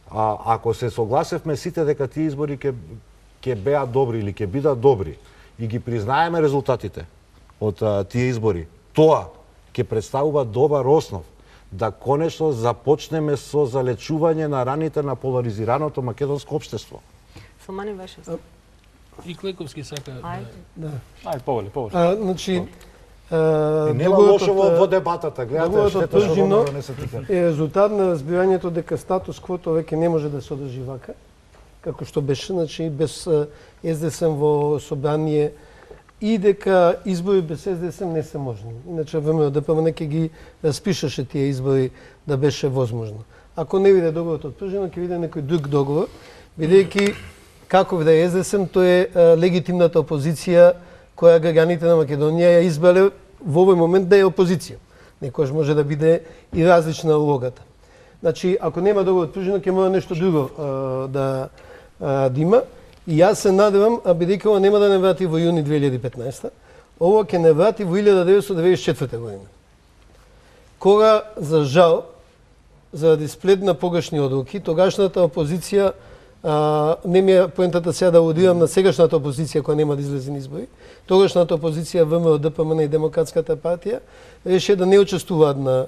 А ако се согласевме сите дека тие избори ќе беа добри или ќе бидат добри и ги признаеме резултатите од тие избори, тоа ќе представува добар основ да конечно започнеме со залечување на раните на поларизираното македонско општество. Салмани беше. И Клековски сака. Ајде, поволе. Значи, И нема лошо во дебатата, гледате, штета што го не се тика. Е резултат на разбирањето дека статус квото веќе не може да се одржи вака, како што беше, значи без СДСМ во собрание и дека избори без СДСМ не се можни. Иначе ВМРО ДПМН ќе ги распишеше тие избори да беше возможно. Ако не биде договорот отпржено, ќе биде некој друг договор, бидејќи каков да е СДСМ, тој е легитимната опозиција која граѓаните на Македонија ја избрале во овој момент да е опозиција. Некојаш може да биде и различна улогата. Значи, ако нема договор отпржено, ќе мора нешто друго да има. И јас се надевам, бидејќи ова нема да не врати во јуни 2015, ова ќе не врати во 1994 година. Кога, за жал, заради сплет на погрешни одлуки, тогашната опозиција, не ми е поентата сега да алудирам на сегашната опозиција која нема да излезе на избори, тогашната опозиција ВМРО, ДПМН и Демократската партија реши да не учествуваат на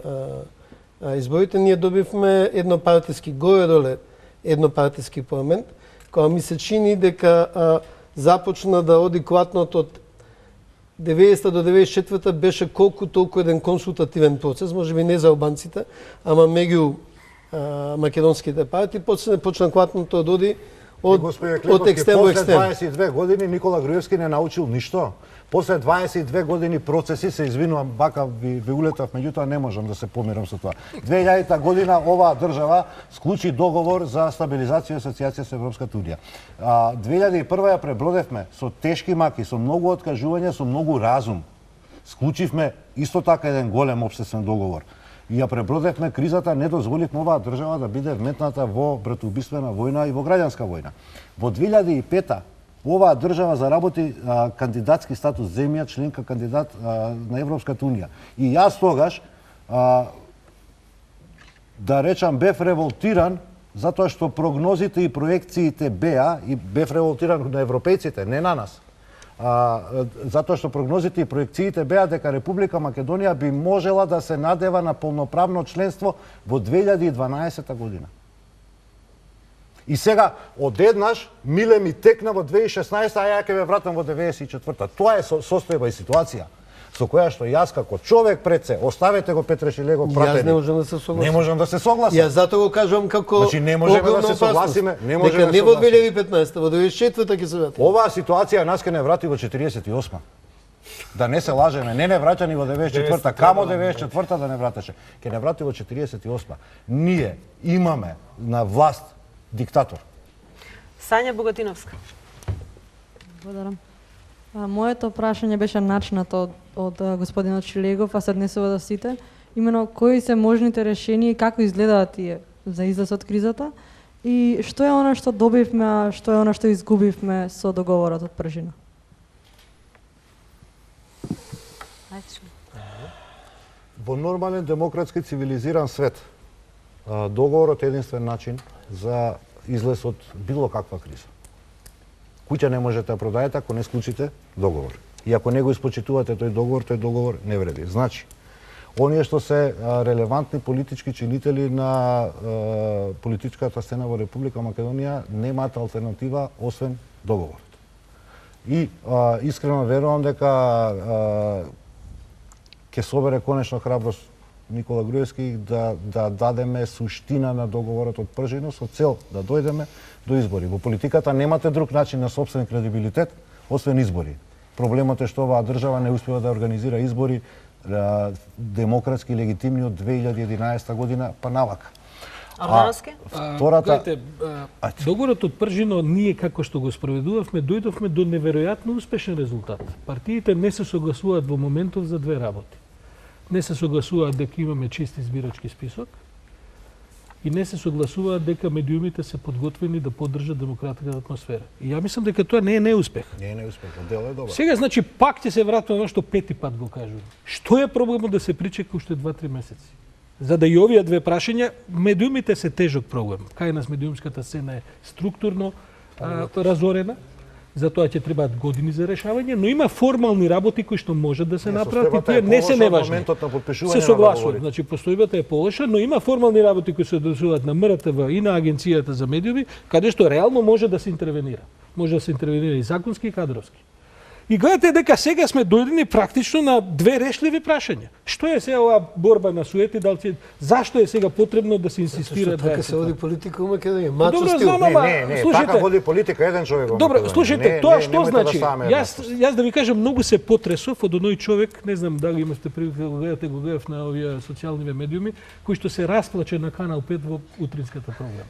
изборите. Ние добивме еднопартиски, горе-доле еднопартиски парламент, која ми се чини дека започна да оди клатното од 90 до 94 беше колку толку еден консултативен процес, може би не за албанците, ама меѓу македонските партии, почна клатното да оди од екстрем во екстрем. После 22 години Никола Груевски не научил ништо. После 22 години процеси, се извинувам, бака ви улетав, меѓутоа не можам да се помирам со тоа. 2000 година оваа држава склучи договор за стабилизација и асоциација со Европската унија. 2001 ја пребродевме со тешки маки, со многу откажувања, со многу разум. Склучивме исто така еден голем општествен договор. И ја пребродевме кризата, не дозволивме оваа држава да биде вметната во братоубиствена војна и во граѓанска војна. Во 2005 оваа држава заработи кандидатски статус земја, членка кандидат на Европската унија. И јас тогаш, да речам, бев револтиран затоа што прогнозите и проекциите беа, и бев револтиран на европејците, не на нас, затоа што прогнозите и проекциите беа дека Република Македонија би можела да се надева на полноправно членство во 2012 година. И сега, одеднаш, миле ми текна во 2016, а ја ќе ве вратам во 94-та. Тоа е состојба и ситуација со која што јас како човек пред се, оставете го Петре Шилегов пратени. Јас не можам да се согласам. Не можам да се согласам. Јас затоа го кажувам како значи, не можеме да се согласиме, не можеме дека не во 2015, во 2024 ќе се врати. Оваа ситуација нас ќе не врати во 48. Да не се лажеме, не враќа ни во 94-та, камо 94-та да не вратеше. Ќе не врати во 48. Ние имаме на власт диктатор. Сања Богатиновска. Благодарам. Моето прашање беше начнато од господинот Шилегов, а се однесува до сите. Имено, кои се можните решенија и како изгледаат тие за излез од кризата и што е она што добивме, а што е она што изгубивме со договорот од пржина? Во нормален демократски цивилизиран свет, договорот е единствен начин за излез од било каква криза. Куќа не можете да продаете ако не склучите договор. И ако не го испочитувате тој договор не вреди. Значи, оние што се релевантни политички чинители на политичката сцена во Република Македонија немаат алтернатива освен договорот. И искрено верувам дека ќе собере конечно храброст Никола Груевски да дадеме суштина на договорот од пржина со цел да дојдеме до избори. Во политиката немате друг начин на собствен кредибилитет освен избори. Проблемот е што оваа држава не успева да организира избори демократски легитимни од 2011 година па навака. Армановски? Гледайте, договорот од пржино ние како што го спроведувавме, дојдовме до неверојатно успешен резултат. Партиите не се согласуваат во моментов за две работи. Не се согласуваат дека имаме чист избирачки список и не се согласуваат дека медиумите се подготвени да поддржат демократската атмосфера. И ја мислам дека тоа не е неуспех. Не е неуспех, дел е добар. Сега, значи, пак ќе се вратиме на што пети пат го кажувам. Што е проблемот да се причека уште 2-3 месеци? За да и овие две прашања, медиумите се тежок проблем. Кај нас медиумската сцена е структурно разорена, затоа ќе требаат години за решавање, но има формални работи кои што можат да се направат и тие не се неважни. Се согласувам, значи постојбата е полоша, но има формални работи кои се однесуваат на МРТВ и на Агенцијата за медиуми, каде што реално може да се интервенира. Може да се интервенира и законски и кадровски. И гледате дека сега сме дојдени практично на две решливи прашања. Што е сега оваа борба на суети, зашто е сега потребно да се инсистира да така се води политика у Македонија? Добро, Мачо стил. знам, ама Не, слушайте, така води политика еден човек во добро, Македонија. слушайте, тоа што немојте значи? да ставаме една Јас да ви кажам, многу се потресов од оној човек, не знам дали имате прилика да го гледате, го гледав на овие социјални медиуми, кој што се расплаче на Канал 5 во утринската програма.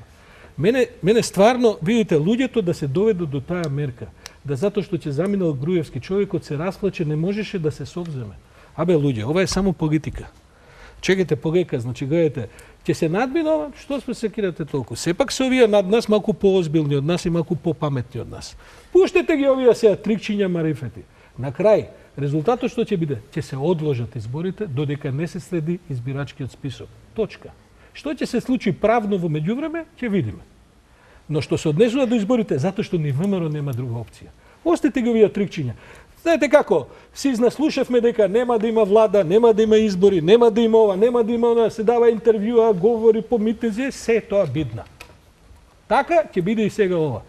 Мене стварно, видите, луѓето да се доведат до таа мерка, да затоа што ќе заминал Груевски, човекот се расплаче, не можеше да се совземе. Абе, луѓе, ова е само политика. Чекайте полека, значи гледате, ќе се надминува, што се секирате толку? Сепак се овие над нас малку поозбилни од нас и малку попаметни од нас. Пуштете ги овие сега трикчиња марифети. На крај, резултатот што ќе биде? Ќе се одложат изборите додека не се следи избирачкиот список. Точка. Што ќе се случи правно во меѓувреме, ќе видиме. Но што се однесува до изборите, затоа што ни ВМРО нема друга опција. Остете ги овие трикчиња. Знаете како? Си наслушавме дека нема да има влада, нема да има избори, нема да има ова, нема да има она, се дава интервјуа, говори по митинзи, се тоа бидна. Така ќе биде и сега ова.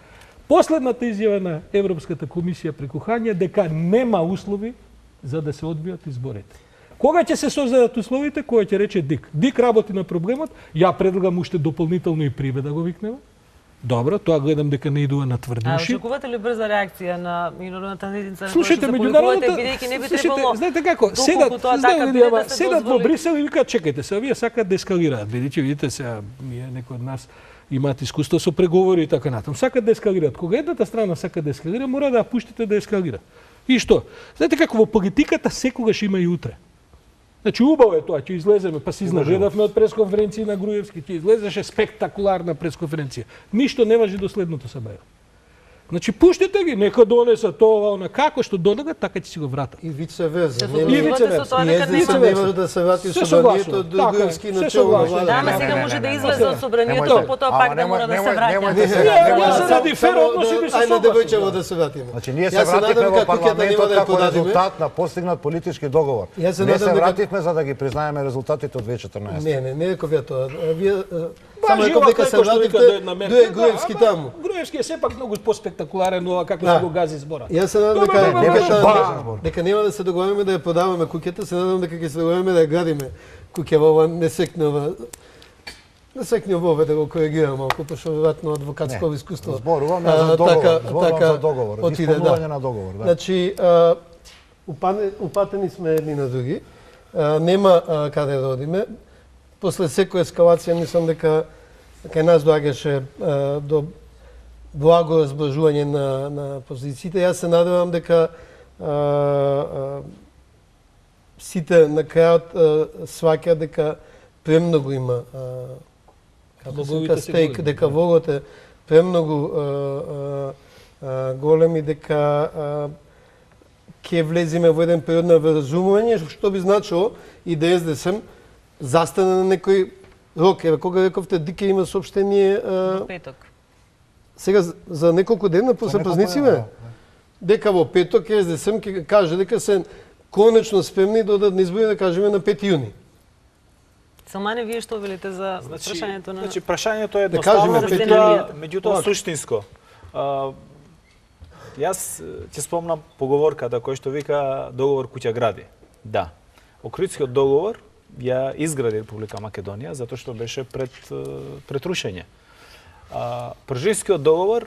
Последната изјава на Европската комисија преку Хања дека нема услови за да се одбијат изборите. Кога ќе се создадат условите, која ќе рече Дик? Дик работи на проблемот, ја предлагам уште дополнително и Приве да го викнеме. Добро, тоа гледам дека не идува на тврди уши. Очекувате ли брза реакција на меѓународната заедница? Слушайте, меѓународната, бидејќи не би требало. знаете како, седат во Брисел и викаат чекајте се, овие сакаат да ескалираат. Бидејќи видите сега, некои од нас имаат искуство со преговори и така натаму. Сакаат да ескалираат. Кога едната страна сака да ескалира, мора да ја пуштите да ескалира. И што? Знаете како во политиката секогаш има и утре. Значи убаво е тоа, ќе излеземе, па си изнажедавме од пресконференција на Груевски, ќе излезеше спектакуларна пресконференција. Ништо не важи до следното собрање. Значи пуштете ги, нека донесат тоа, она како што донесат, така ќе си го вратат. И вице верса. И вице верса. И СДС не може да се врати собранието до Груевски начело на влада. Да, ама сега може да излезе од собранието, потоа пак да мора да се враќа. Заради фер односи би се Ајде да бејчево да се вратиме. Значи ние се вративме во парламентот како резултат на постигнат политички договор. Не се вративме за да ги признаеме резултатите од 2014. Не реков ја тоа. Вие само реков дека се вративте до Груевски таму. Груевски е сепак многу поспектакуларен ова како се го гази збора. Јас се надам дека нема да се договориме да ја продаваме куќата, се надам дека ќе се договориме да ја градиме куќа во ова несекнова да го коригирам малку, пошто веројатно адвокатско искуство. Зборуваме за договор, за договор, исполнување на договор, да. Значи, упатени сме едни на други. Нема каде да одиме. После секоја ескалација мислам дека кај нас доаѓаше до благо разбржување на позициите. Јас се надевам дека сите на крајот сваќаат дека премногу има стейк, дека волот е премногу големи, дека ќе влеземе во еден период на вразумување, што би значило и да СДСМ застане на некој рок. Еве, кога рековте Дике има соопштение Петок. Сега за неколку дена после празниците, дека во петок СДСМ ќе каже дека се конечно спремни да одат на избори, да кажеме на 5 јуни. Салмане, вие што велите за прашањето на... Значи, прашањето е едноставно, меѓутоа суштинско. Јас ќе спомнам поговорката која што вика договор куќа гради. Да. Охридскиот договор ја изгради Република Македонија затоа што беше пред рушење. Пржинскиот договор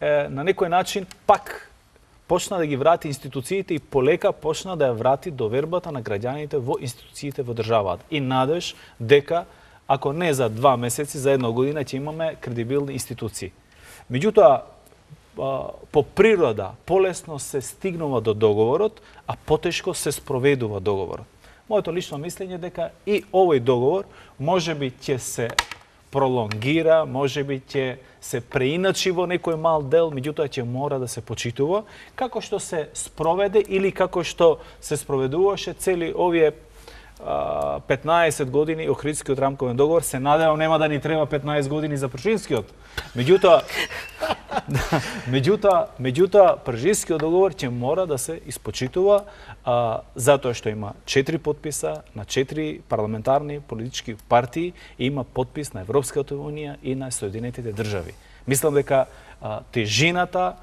на некој начин пак почна да ги врати институциите и полека почна да ја врати довербата на граѓаните во институциите во државата. И надеж дека, ако не за 2 месеци, за 1 година ќе имаме кредибилни институции. Меѓутоа, по природа, полесно се стигнува до договорот, а потешко се спроведува договорот. Моето лично мислење дека и овој договор можеби ќе се пролонгира, можеби ќе се преиначи во некој мал дел, меѓутоа ќе мора да се почитува, како што се спроведе или како што се спроведуваше цели овие 15 години Охридскиот рамковен договор. Се надевам нема да ни треба 15 години за Пршинскиот. Меѓутоа Пршинскиот договор ќе мора да се испочитува затоа што има 4 подписа на 4 парламентарни политички партии и има подпис на Европската унија и на Соединетите држави. Мислам дека тежината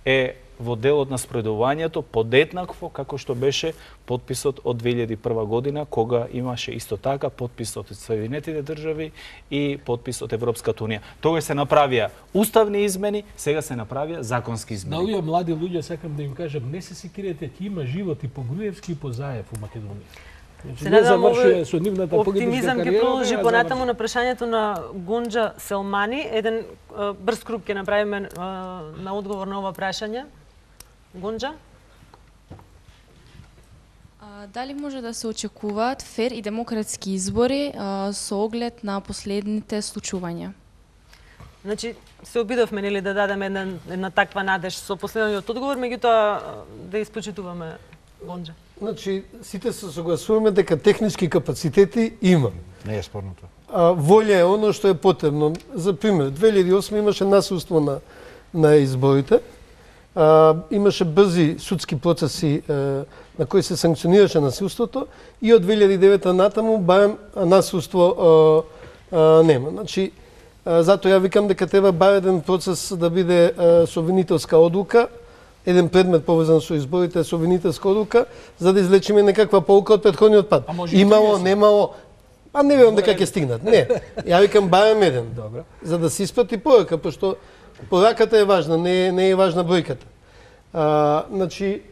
е во делот на спредувањето подетнакво како што беше подписот од 2001 година, кога имаше исто така подписот од Соединетите држави и подпис од Европската унија. Тогаш се направија уставни измени, сега се направија законски измени. На овие млади луѓе сакам да им кажам, не се секирете, ќе има живот и по Груевски и по Заев у Македонија. Се надевам овој со нивната оптимизам ќе кариера, продолжи понатаму на прашањето на Гунџа Селмани. Еден брз круг ќе направиме на одговор на ова прашање. Гунџа? Дали може да се очекуваат фер и демократски избори со оглед на последните случувања? Значи, се обидовме нели да дадеме една таква надеж со последниот одговор, меѓутоа да испочитуваме Гунџа. Значи, сите се согласуваме дека технички капацитети има. Не е спорното. Волја е оно што е потребно. За пример, 2008 имаше насилство на изборите. Имаше брзи судски процеси на кои се санкционираше насилството и од 2009 натаму барем насилство нема. Значи, затоа ја викам дека треба бар еден процес да биде со обвинителска одлука, еден предмет поврзан со изборите со обвинителска одлука, за да излечиме некаква полука од претходниот пат. Имало, немало, не верувам дека ќе стигнат. Не, ја викам барем еден. Добро. За да се испрати порака, пошто пораката е важна, не е важна бројката. Значи,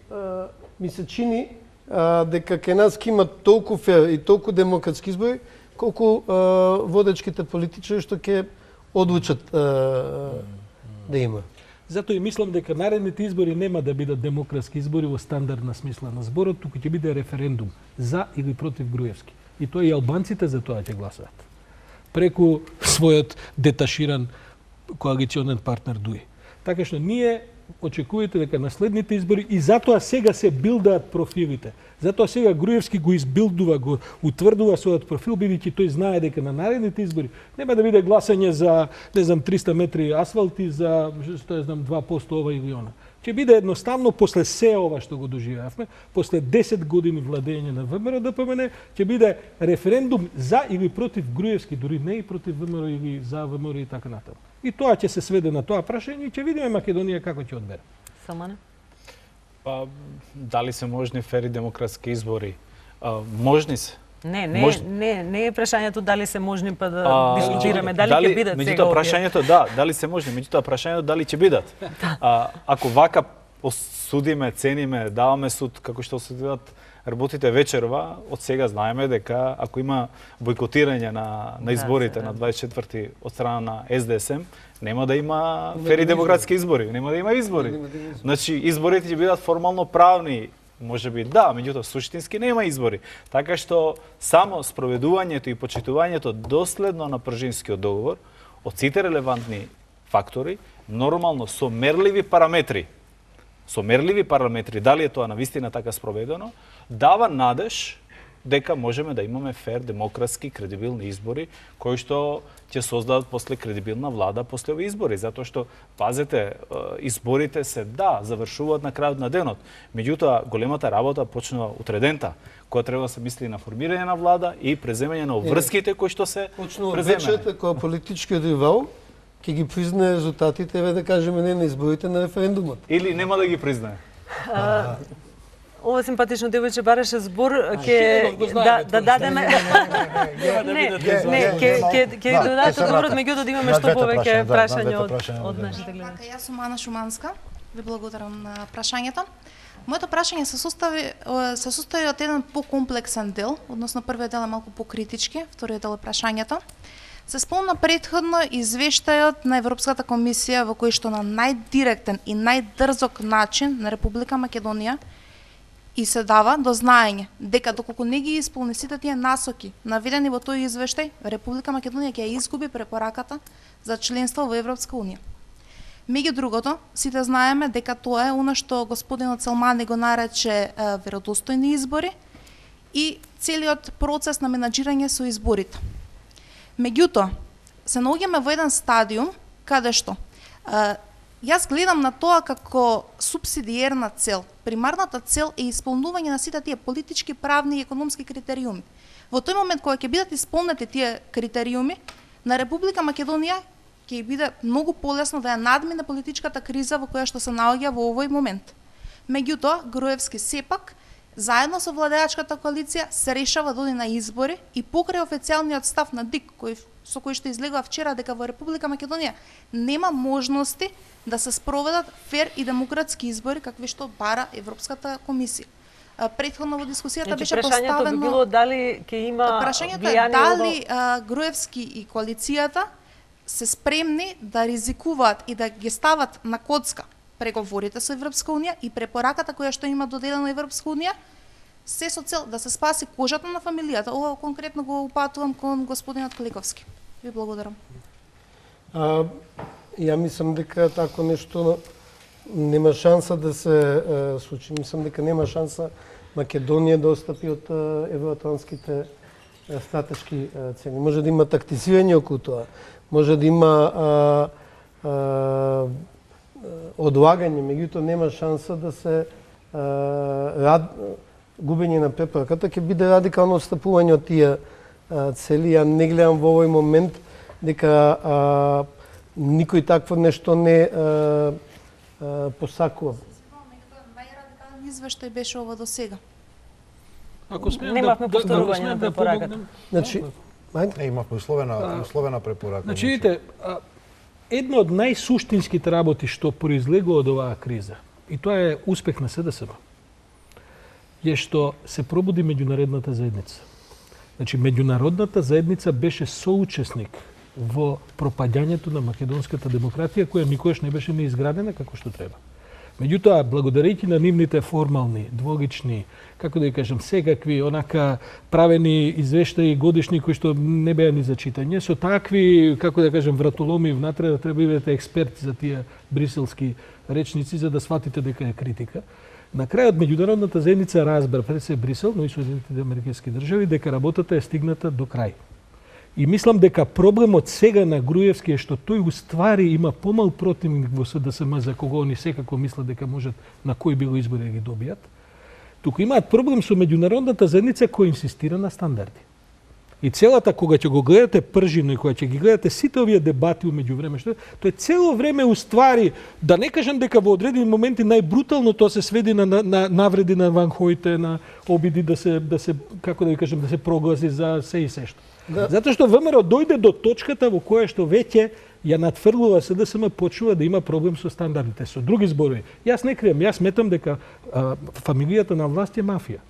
ми се чини дека кај нас ќе има толку фер и толку демократски избори, колку водечките политичари што ќе одлучат да има. Затоа и мислам дека наредните избори нема да бидат демократски избори во стандардна смисла на зборот, туку ќе биде референдум за или против Груевски. И тоа и албанците за тоа ќе гласаат. Преку својот деташиран коалиционен партнер ДУИ. Така што ние очекувате дека на следните избори и затоа сега се билдаат профилите. Затоа сега Груевски го избилдува, го утврдува својот профил, бидејќи тој знае дека на наредните избори нема да биде гласање за, не знам, 300 метри асфалт и за, што знам, 2% ова или она. Ќе биде едноставно после се ова што го доживеавме, после 10 години владење на ВМРО ДПМН, ќе биде референдум за или против Груевски, дури не и против ВМРО или за ВМРО и така натаму. И тоа ќе се сведе на тоа прашање и ќе видиме Македонија како ќе одбере. Салмане? Па, дали се можни фер и демократски избори? Можни се. Не е прашањето дали се можни па да дискутираме дали ќе бидат сега овие. Меѓутоа прашањето дали се можни, меѓутоа прашањето дали ќе бидат. Ако вака осудиме, цениме, даваме суд како што осудуваат работите вечерва, од сега знаеме дека ако има бойкотирање на изборите на 24 од страна на СДСМ, нема да има фер и демократски избори, нема да има избори. Значи изборите ќе бидат формално правни. Може би да, меѓутоа суштински нема избори. Така што само спроведувањето и почитувањето доследно на Пржинскиот договор од сите релевантни фактори, нормално со мерливи параметри, дали е тоа навистина така спроведено, дава надеж дека можеме да имаме фер, демократски, кредибилни избори, кои што ќе создадат после кредибилна влада после овие избори, затоа што, пазете, изборите се, завршуваат на крајот на денот. Меѓутоа, големата работа почнува утредента, која треба да се мисли на формирање на влада и преземање на обврските кои што се преземање. Почнува вечерта, кога политичкиот ривал ќе ги признае резултатите, да кажеме не на изборите, на референдумот. Или нема да ги признае? Ова симпатично девојче бараше збор ќе да дадеме ќе додадете одговорот, меѓутоа да имаме што повеќе прашања од нашите гледачи. Јас сум Ана Шуманска. Ви благодарам на прашањето. Моето прашање се состои од еден покомплексен дел, односно првиот дел е малку покритички, вториот дел е прашањето. Се спомна претходно извештајот на Европската комисија во кој што на најдиректен и најдрзок начин на Република Македонија и се дава до знаење дека доколку не ги исполни сите тие насоки наведени во тој извештај, Република Македонија ќе изгуби препораката за членство во Европска унија. Меѓу другото, сите знаеме дека тоа е она што господинот Селмани го нарече веродостојни избори и целиот процес на менаџирање со изборите. Меѓутоа, се наоѓаме во еден стадиум каде што јас гледам на тоа како субсидиерна цел. Примарната цел е исполнување на сите тие политички, правни и економски критериуми. Во тој момент кога ќе бидат исполнети тие критериуми, на Република Македонија ќе биде многу полесно да ја надмине политичката криза во која што се наоѓа во овој момент. Меѓутоа, Груевски сепак заедно со владеачката коалиција се решава да оди на избори и покрај официјалниот став на ДИК со кој што излегува вчера дека во Република Македонија нема можности да се спроведат фер и демократски избори какви што бара Европската комисија. Претходно во дискусијата беше прашањето поставено... би било дали ќе има Прашањето е влијание дали Груевски и коалицијата се спремни да ризикуваат и да ги стават на коцка преговорите со Европска унија и препораката која што има доделена Европска унија, се со цел да се спаси кожата на фамилијата. Ова конкретно го упатувам кон господинот Кликовски. Ви благодарам. Ја мислам дека тако нешто нема шанса да се случи. Мислам дека нема шанса Македонија да отстапи од евроатлантските стратешки цели. Може да има тактицирање околу тоа. Може да има одлагање, меѓутоа нема шанса да се губење на препораката, ќе биде радикално отстапување од тие цели. Ја не гледам во овој момент дека никој такво нешто не посакува. Најрадикален извештај беше ова до сега. Ако смеам Немавме повторување на препораката. Значи, Не, имавме условена препорака. Значи, видите, една од најсуштинските работи што произлегува од оваа криза, и тоа е успех на СДСМ, е што се пробуди меѓународната заедница. Значи, меѓународната заедница беше соучесник во пропаѓањето на македонската демократија, која никогаш не беше неизградена како што треба. Меѓутоа, благодарејќи на нивните формални, дволични, како да ја кажам, секакви онака правени извештаи годишни кои што не беа ни за читање, со такви, како да кажам, вратоломи внатре, да треба бидете експерти за тие бриселски речници за да сватите дека е критика. На крајот меѓународната заедница разбра пред се Брисел, но и Соединетите американски држави дека работата е стигната до крај. И мислам дека проблемот сега на Груевски е што тој уствари има помал противник во СДСМ за кого они секако мислат дека можат на кои било избори да ги добијат. Туку имаат проблем со меѓународната заедница која инсистира на стандарди. И целата, кога ќе го гледате пржино и кога ќе ги гледате сите овие дебати умеѓу време, што тоа е цело време уствари, да не кажам дека во одредени моменти најбрутално тоа се сведи на навреди на Ван Хојте, на обиди да се како да ви кажам, да се прогласи за се и се што. Да. Затоа што ВМРО дојде до точката во која што веќе ја надфрлува СДСМ, почнува да има проблем со стандардите. Со други зборови, јас не крием, јас сметам дека фамилијата на власт е мафија.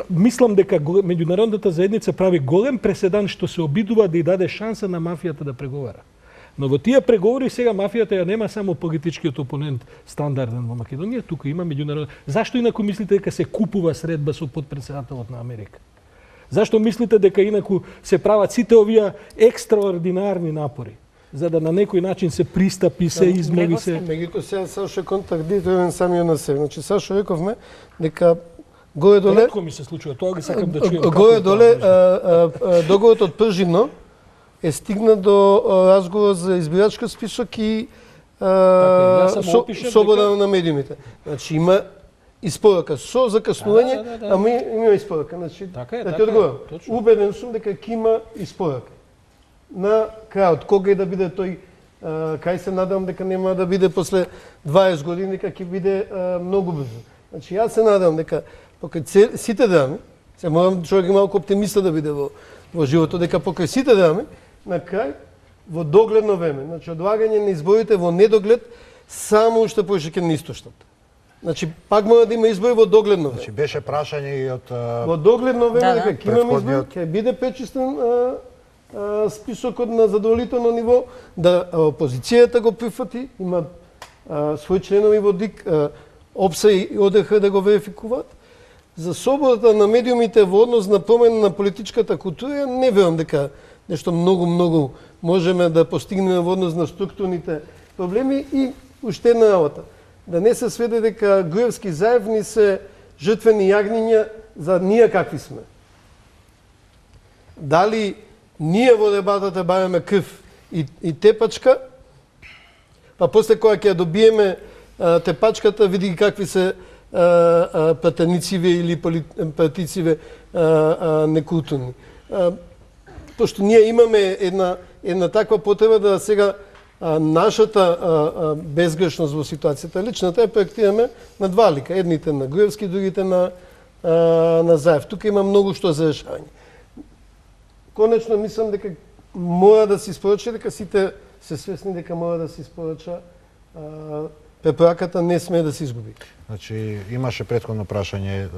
Мислам дека меѓународната заедница прави голем преседан што се обидува да ја даде шанса на мафијата да преговара. Но во тие преговори сега мафијата ја нема само политичкиот опонент стандарден во Македонија, тука има меѓународна. Зашто инаку мислите дека се купува средба со подпредседателот на Америка? Зашто мислите дека инаку се прават сите овие екстраординарни напори за да на некој начин се пристапи, се измоги се? Меѓутоа сега Сашо е контрадиктивен самиот на себе. Значи Сашо рековме дека горе-доле Ретко ми се случува, тоа ги сакам да чујам. Горе-доле договорот од Пржино е стигна до разговор за избирачки список и слобода на медиумите. Значи има испорака со закаснување, ама има испорака. Значи, да ти одговорам. Убеден сум дека ќе има испорака. На крајот, кога и да биде тој, кај се надам дека нема да биде после 20 години, дека ќе биде многу брзо. Значи, јас се надам дека покрај сите драми, се морам човек малку оптимиста да биде во животот, дека покрај сите драми, на крај, во догледно време, значи одлагање на изборите во недоглед, само уште повеќе ќе не истоштат. Значи, пак мора да има избори во догледно време. Значи, беше прашање и од во догледно време дека ќе имаме избори, ќе биде пречистен списокот на задоволително ниво, да опозицијата го прифати, има своји членови во ДИК, ОПСА и ОДХ да го верификуваат. За слободата на медиумите во однос на промена на политичката култура, не верувам дека нешто многу можеме да постигнеме во однос на структурните проблеми и уште една работа. Да не се сведе дека Груевски заедни се жртвени јагниња за ние какви сме. Дали ние во дебатата бараме крв и тепачка, па после кога ќе добиеме тепачката, види какви се пратенициве или партициве некултурни. Пошто ние имаме една една таква потреба да сега нашата безгрешност во ситуацијата личната ја проектираме на два лика. Едните на Груевски, другите на Заев. Тука има многу што за решавање. Конечно, мислам дека мора да се испорача, дека сите се свесни дека мора да се испорача препораката не смее да се изгуби. Значи, имаше претходно прашање,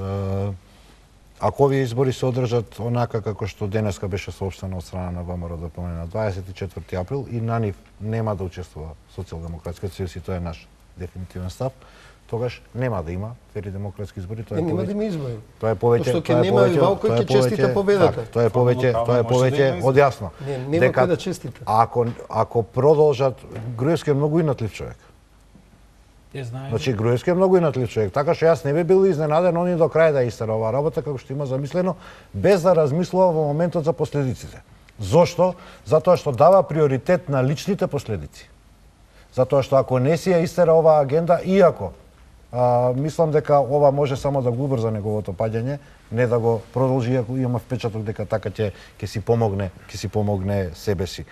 ако овие избори се одржат онака како што денеска беше соопштено од страна на ВМРО ДПМН на 24 април и на нив нема да учествува Социјалдемократскиот сојуз и тоа е наш дефинитивен став, тогаш нема да има фери демократски избори, тоа е нема да има избори. Тоа е повеќе, што ќе нема Валко ќе честита победата. Тоа е повеќе од јасно. Нема кој да честита. Ако продолжат, Груевски е многу инатлив човек. Значи Груевски е многу инатлив човек, така што јас не би бил изненаден они до крај да истера оваа работа како што има замислено, без да размислува во моментот за последиците. Зошто? Затоа што дава приоритет на личните последици. Затоа што ако не си ја истера оваа агенда, иако мислам дека ова може само да го убрза неговото паѓање, не да го продолжи, иако има впечаток дека така ќе си помогне себе си.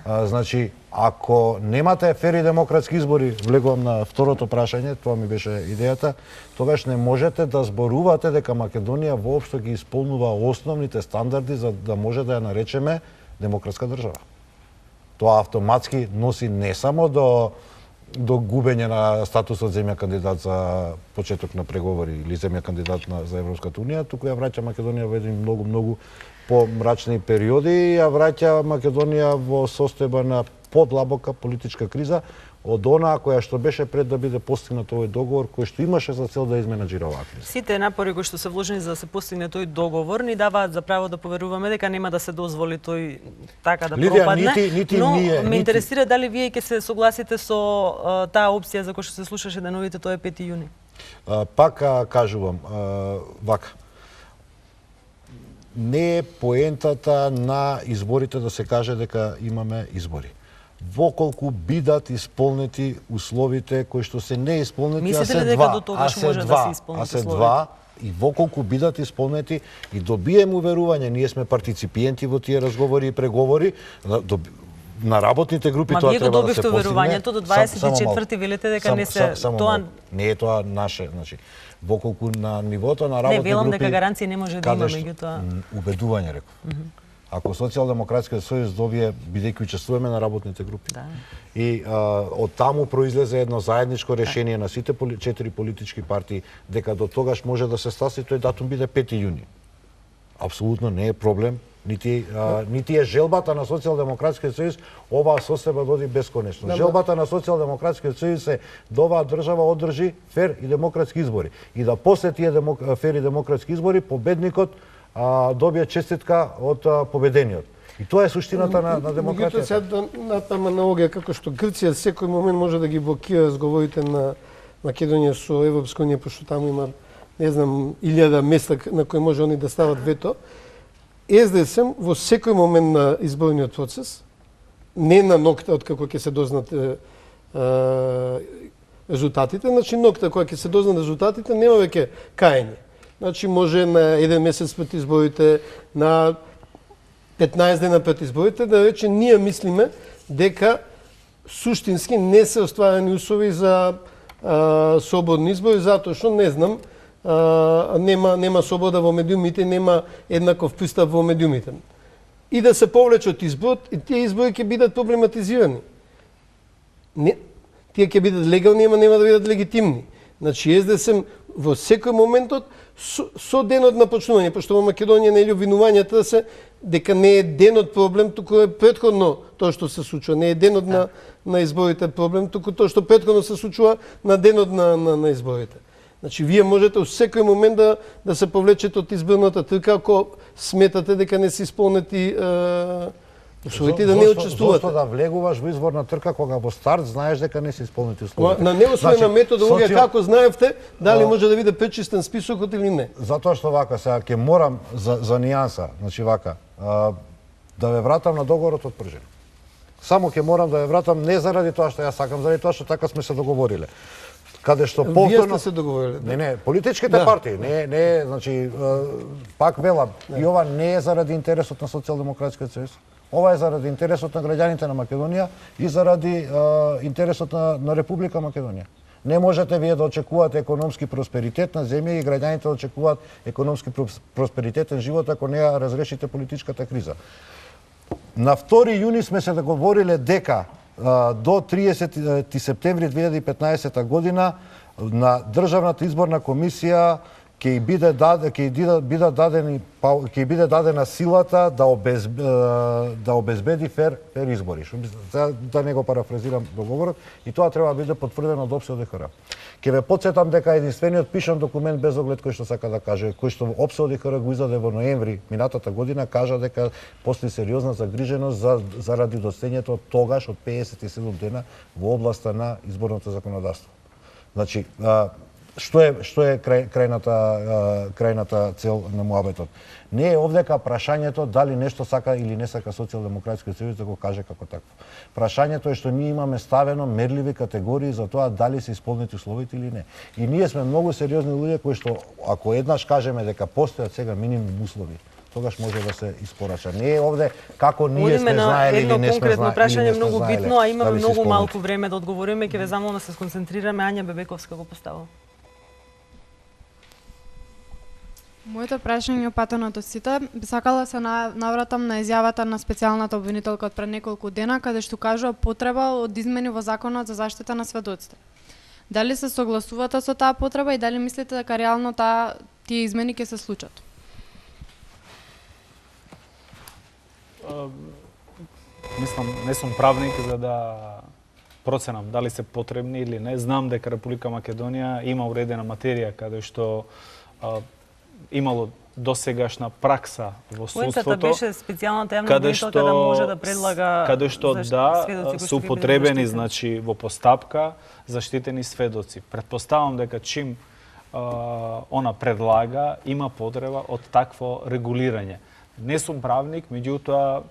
Значи, ако немате фери демократски избори, влегувам на второто прашање, тоа ми беше идејата, тогаш не можете да зборувате дека Македонија воопшто ги исполнува основните стандарди за да може да ја наречеме демократска држава. Тоа автоматски носи не само до губење на статусот земја кандидат за почеток на преговори или земја кандидат за Европската унија, туку ја враќа Македонија во еден многу помрачни периоди и ја враќа Македонија во состојба на подлабока политичка криза од онаа која што беше пред да биде постигнат овој договор, кој што имаше за цел да изменаџира оваа криза. Сите напори кои што се вложени за да се постигне тој договор ни даваат за право да поверуваме дека нема да се дозволи тој така да пропадне. Но ме интересира дали вие ќе се согласите со таа опција за која што се слушаше деновите, тоа е 5 јуни. Пак кажувам, вака. Не е поентата на изборите да се каже дека имаме избори. Воколку бидат исполнети условите кои што се не исполнети, мислите ли дека до тогаш може да се исполнат условите? И воколку бидат исполнети и добиеме уверување, ние сме партиципиенти во тие разговори и преговори, на работните групи тоа треба да се постигне. Ма вие го добивте уверувањето до 24-ти, велите дека не се тоа не е тоа наше, значи воколку на нивото на работни групи. Не велам дека гаранции не може да има, меѓутоа убедување реков. Ако Социјалдемократскиот сојуз добие, бидејќи учествуваме на работните групи. Да. И од таму произлезе едно заедничко решение на сите 4 политички партии дека до тогаш може да се стаси, тој датум биде 5 јуни. Апсолутно не е проблем, нити е желбата на Социјалдемократскиот сојуз оваа состојба доди бесконечно. Желбата на Социјалдемократскиот сојуз е да оваа држава одржи фер и демократски избори и да после тие фер и демократски избори победникот добија честитка од победениот. И тоа е суштината на демократијата. Сега да направам аналогија како што Грција секој момент може да ги блокира разговорите на Македонија со Европска унија, пошто таму има не знам 1000 места на кои може они да стават вето. СДСМ во секој момент на изборниот процес, не на ноќта од како ќе се дознат резултатите, значи ноќта кога ќе се дознат резултатите нема веќе каење. Значи може на 1 месец пред изборите, на 15 дена пред изборите, да рече ние мислиме дека суштински не се остварени услови за слободни избори, затоа што не знам, нема слобода во медиумите, нема еднаков пристап во медиумите. И да се повлече од изборот, и тие избори ќе бидат проблематизирани. Тие ќе бидат легални, ама нема да бидат легитимни. Значи СДСМ во секој моментот со денот на почнување, пошто во Македонија нели обвинувањата се дека не е денот проблем, туку е претходно тоа што се случува, не е денот на изборите проблем, туку тоа што претходно се случува на денот на изборите. Значи вие можете во секој момент да се повлечете од изборната трка ако сметате дека не се исполнети условите да не учествувате. Зошто да влегуваш во изборна трка кога во старт знаеш дека не се исполнети условите? На неосвоена методологија како знаевте дали може да биде пречистен списокот или не? Затоа што вака сега ќе морам за нијанса, значи вака, да ве вратам на договорот од Пржин. Само ќе морам да ве вратам не заради тоа што јас сакам, заради тоа што така сме се договориле. Каде што повторно вие сте се договориле. Не, политичките партии, не, значи пак велам, и ова не е заради интересот на Социјалдемократскиот сојуз. Ова е заради интересот на граѓаните на Македонија и заради интересот на Република Македонија. Не можете вие да очекувате економски просперитет на земја и граѓаните да очекуваат економски просперитетен живот ако не ја разрешите политичката криза. На 2 јуни сме се договориле дека до 30 септември 2015 година на Државната изборна комисија ќе биде дадена силата да обезбеди фер избори. Да не го парафразирам договорот, и тоа треба да биде потврдено од ОПСО-ДХР. Ќе ве потсетам дека единствениот пишан документ без оглед кој што сака да каже, кој што ОПСО-ДХР го издаде во ноември минатата година, кажа дека постои сериозна загриженост заради достењето тогаш од 57 дена во областа на изборното законодавство. Значи, што е крајната цел на муабетот? Не е овдека прашањето дали нешто сака или не сака Социјалдемократскиот сојуз да го каже како такво. Прашањето е што ние имаме ставено мерливи категории за тоа дали се исполнети условите или не. И ние сме многу сериозни луѓе кои што ако еднаш кажеме дека постојат сега минимум услови, тогаш може да се испорача. Не е овде како ние сме знаели или не сме знаели. Едно конкретно прашање многу битно, а имаме многу малку време да одговориме, ќе ве замолам да се сконцентрираме. Ања Бебековска го поставува. Моето прашање опатено до сите, би сакала се навратам на изјавата на специјалната обвинителка од пред неколку дена, каде што кажува потреба од измени во Законот за заштита на сведоците. Дали се согласувате со таа потреба и дали мислите дека реално тие измени ќе се случат? Мислам, не сум правник за да проценам дали се потребни или не. Знам дека Република Македонија има уредена материја каде што имало досегашна пракса во судството. Поентата беше специјалната јавна обвинителка да може да предлага каде што се употребени, значи во постапка заштитени сведоци. Претпоставам дека чим она предлага има потреба од такво регулирање. Не сум правник, меѓутоа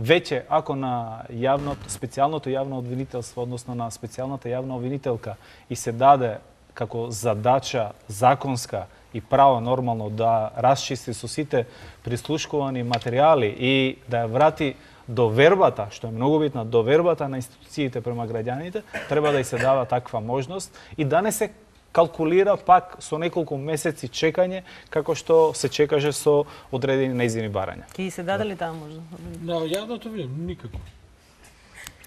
веќе ако на специјалното јавно обвинителство, односно на специјалната јавна обвинителка и се даде како задача законска и право нормално да расчисти со сите прислушкувани материјали и да ја врати довербата, што е многу битна, довербата на институциите према граѓаните, треба да и се дава таква можност и да не се калкулира пак со неколку месеци чекање, како што се чекаше со одредени нејзини барања. Ке се даде ли таа можност? Да, јавното никако.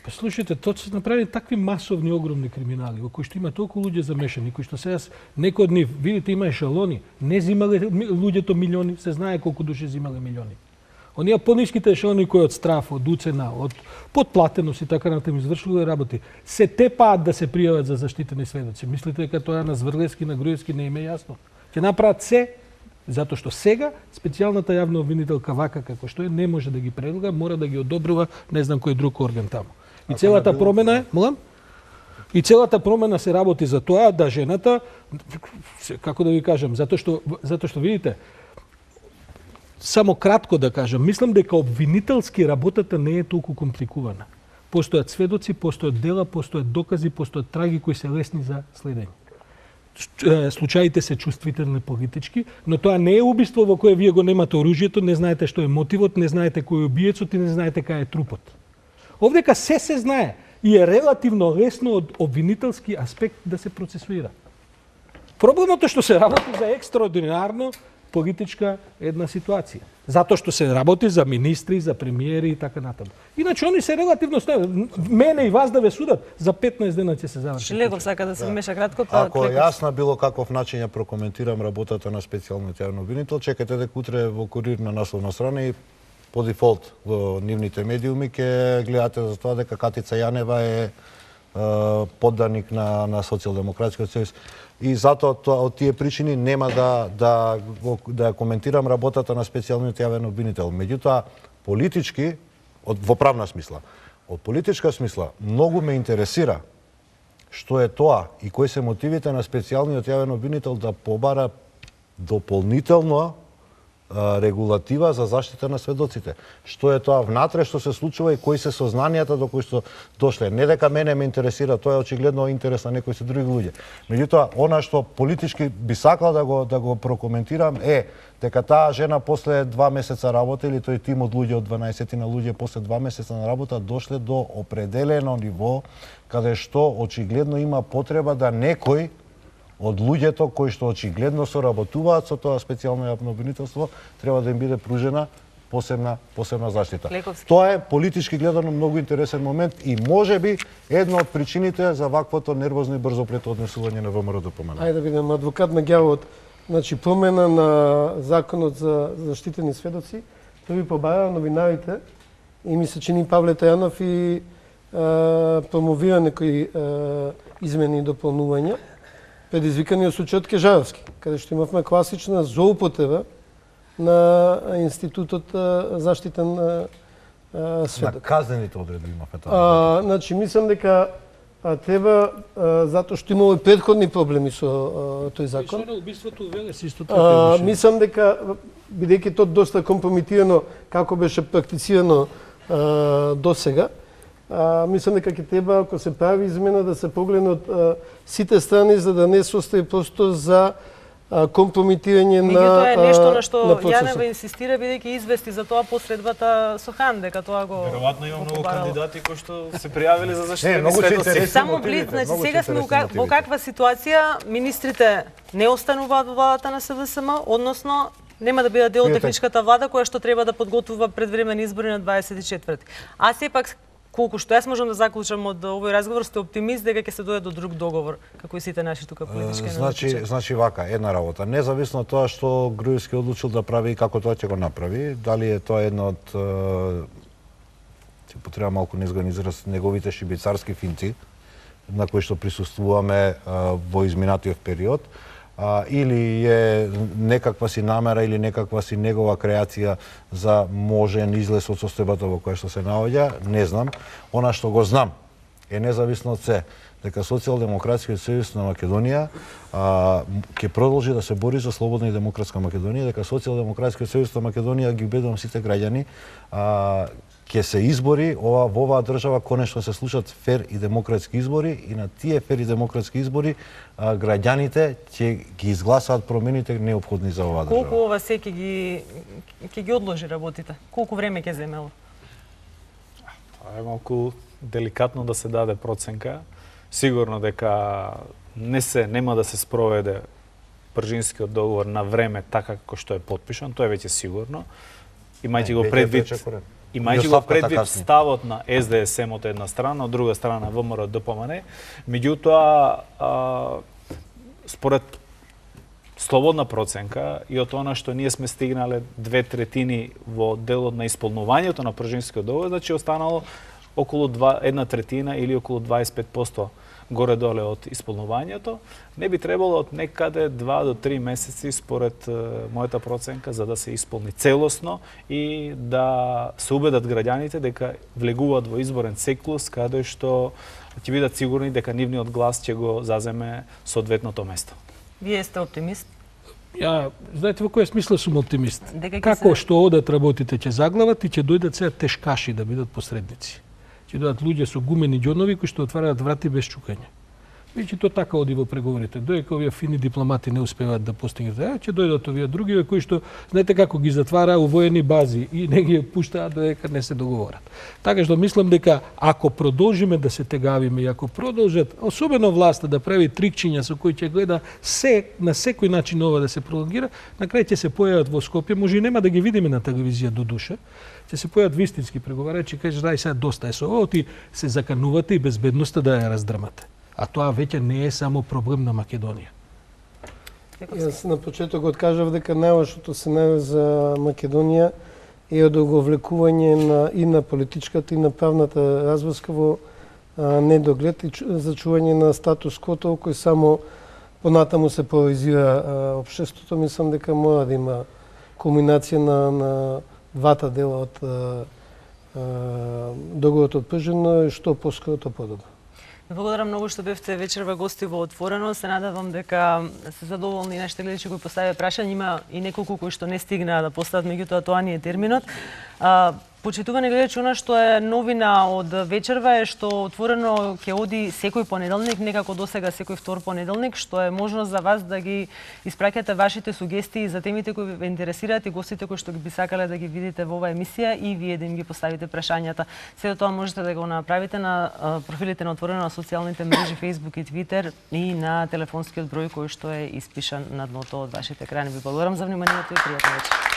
Па слушайте, тоа се направи такви масовни огромни криминали, во кои што има толку луѓе замешани, кои што сега некои од нив, видите, има ешелони, не зимале луѓето милиони, се знае колку души зимале милиони. Оние пониските ешелони кои од страф, од уцена, од подплатеност и така натаму извршувале работи, се тепаат да се пријават за заштитени сведоци. Мислите дека тоа на Зврлевски, на Груевски не им е јасно? Ќе направат се, затоа што сега специјалната јавна обвинителка вака како што е не може да ги предлага, мора да ги одобрува не знам кој друг орган таму. И целата промена е, И целата промена се работи за тоа да жената, како да ви кажам, затоа што видите, само кратко да кажам, мислам дека обвинителски работата не е толку компликувана. Постојат сведоци, постојат дела, постојат докази, постојат траги кои се лесни за следење. Случаите се чувствителни политички, но тоа не е убиство во кое вие го немате оружјето, не знаете што е мотивот, не знаете кој е убиецот и не знаете кај е трупот. Овдека се знае и е релативно лесно од обвинителски аспект да се процесуира. Проблемот е што се работи за екстраординарно политичка една ситуација. Затоа што се работи за министри, за премиери и така натаму. Иначе они се релативно мене и вас да ве судат, за 15 дена ќе се заврши. Шилегов сака да се вмеша кратко, Ако е јасна било каков начин ја прокоментирам работата на специјалниот јавен обвинител, чекате дека утре во Курир на насловна страна и по дефолт во нивните медиуми ќе гледате за тоа дека Катица Јанева е подданик на Социјалдемократскиот сојуз. И затоа од тие причини нема да ја коментирам работата на специјалниот јавен обвинител. Меѓутоа, политички, во правна смисла, од политичка смисла, многу ме интересира што е тоа и кои се мотивите на специјалниот јавен обвинител да побара дополнително регулатива за заштита на сведоците. Што е тоа внатре што се случува и кои се сознанијата до кои што дошле. Не дека мене ме интересира, тоа е очигледно интерес на некои се други луѓе. Меѓутоа, она што политички би сакал да го прокоментирам е дека таа жена после 2 месеца работа или тој тим од луѓе од 12 на луѓе после 2 месеца на работа дошле до определено ниво каде што очигледно има потреба да некој од луѓето кои што очигледно соработуваат со тоа специјално јавно обвинителство треба да им биде пружена посебна заштита. Лековски. Тоа е политички гледано многу интересен момент и можеби една од причините за ваквото нервозно и брзо претооднесување на ВМРО ДПМН. Ајде да бидем адвокат на ѓавот. Значи, промена на законот за заштитени сведоци, тоа ви побара новинарите и ми се чини Павле Тајанов и промовира некои измени и дополнувања, предизвикани од случајот Кежаровски, каде што имавме класична злоупотреба на институтот заштитен сведок. На казнените одредби имавме тоа. Значи, мислам дека треба, затоа што имало и претходни проблеми со тој закон. Што на убиството увеле се исто така. Мислам дека, бидејќи тоа доста компрометирано како беше практицирано до сега, мислам дека ќе треба, ако се прави измена, да се погледне од сите страни, за да не се остави просто за компрометирање на Меѓутоа е нешто на што процесот. Јанева инсистира бидејќи извести за тоа посредбата со Хан, дека тоа го Веројатно има многу кандидати кои што се пријавиле за заштитени многу се сведоци. интересни Само мотивите, блиц, значи многу сега се сме интересни во мотивите. каква ситуација министрите не остануваат во владата на СДСМ, односно нема да бидат дел од техничката влада која што треба да подготвува предвремени избори на 24. А сепак колку што јас можам да заклучам од овој разговор, сте оптимист дека ќе се дојде до друг договор, како и сите наши тука политички аналитичари. Значи вака, една работа. Независно од тоа што Груевски одлучил да прави и како тоа ќе го направи, дали е тоа едно од ќе потреба малку незгоден израз, неговите шибицарски финти на кои што присуствуваме во изминатиот период, или е некаква си намера или некаква си негова креација за можен излез од состојбата во која што се наоѓа, не знам. Она што го знам е независно од се дека Социјалдемократскиот сојуз на Македонија ќе продолжи да се бори за слободна и демократска Македонија, дека Социјалдемократскиот сојуз на Македонија ги убедувам сите граѓани ќе се избори во оваа држава конечно се случат фер и демократски избори и на тие фер и демократски избори граѓаните ќе ги изгласаат промените неопходни за оваа држава. Колку ова се ќе ги одложи работите? Колку време ќе земело? Тоа е малку деликатно да се даде проценка. Сигурно дека нема да се спроведе Пржинскиот договор на време така како што е потпишан, тоа е веќе сигурно. Имајќи го предвид ставот на СДСМ од една страна, од друга страна ВМРО ДПМН, меѓутоа според слободна проценка и од она што ние сме стигнале 2/3 во делот на исполнувањето на Пржинскиот договор, значи останало околу 1/3 или околу 25% горе-доле од исполнувањето, не би требало од некаде 2 до 3 месеци според мојата проценка за да се исполни целосно и да се убедат граѓаните дека влегуваат во изборен циклус каде што ќе бидат сигурни дека нивниот глас ќе го заземе соодветното место. Вие сте оптимист? Ја, знаете во која смисла сум оптимист? Дека Како што одат работите ќе заглават и ќе дојдат сега тешкаши да бидат посредници. Ќе дојдат луѓе со гумени џонови кои што отвараат врати без чукање. Веќе тоа така оди во преговорите. Додека овие фини дипломати не успеваат да постигнат, ќе дојдат овие други кои што знаете како ги затвара у воени бази и не ги пуштаат додека не се договорат. Така што мислам дека ако продолжиме да се тегавиме и ако продолжат, особено власта да прави трикчиња со кои ќе гледа на секој начин ова да се пролонгира, на крај ќе се појават во Скопје, може и нема да ги видиме на телевизија до душа. Ќе се појават вистински преговарачи и кажат дај сега доста е со ова, ти се заканувате и безбедноста да ја раздрамате. А тоа веќе не е само проблем на Македонија. Јас на почетокот кажав дека најлошото сценарио за Македонија е одоговлекување и на политичката и на правната разврска во недоглед и зачување на статус квото кој само понатаму се поларизира општеството. Мислам дека мора да има кулминација на двата дела од договорот од Пржин, што поскоро тоа подобро. Благодарам многу што бевте вечерва гости во Отворено. Се надевам дека се задоволни нашите гледачи кои поставија прашања. Има и неколку кои што не стигнаа да постават, меѓутоа тоа не е терминот. Почитувани гледачи, она што е новина од вечерва е што Отворено ќе оди секој понеделник, некако досега секој втор понеделник, што е можност за вас да ги испраќате вашите сугестии за темите кои ве интересираат и гостите кои што би сакале да ги видите во оваа емисија и вие да им ги поставите прашањата. Сето тоа можете да го направите на профилите на Отворено на социјалните мрежи Facebook и Twitter и на телефонскиот број кој што е испишан на дното од вашите екрани. Ви благодарам за вниманието и пријатна вечер.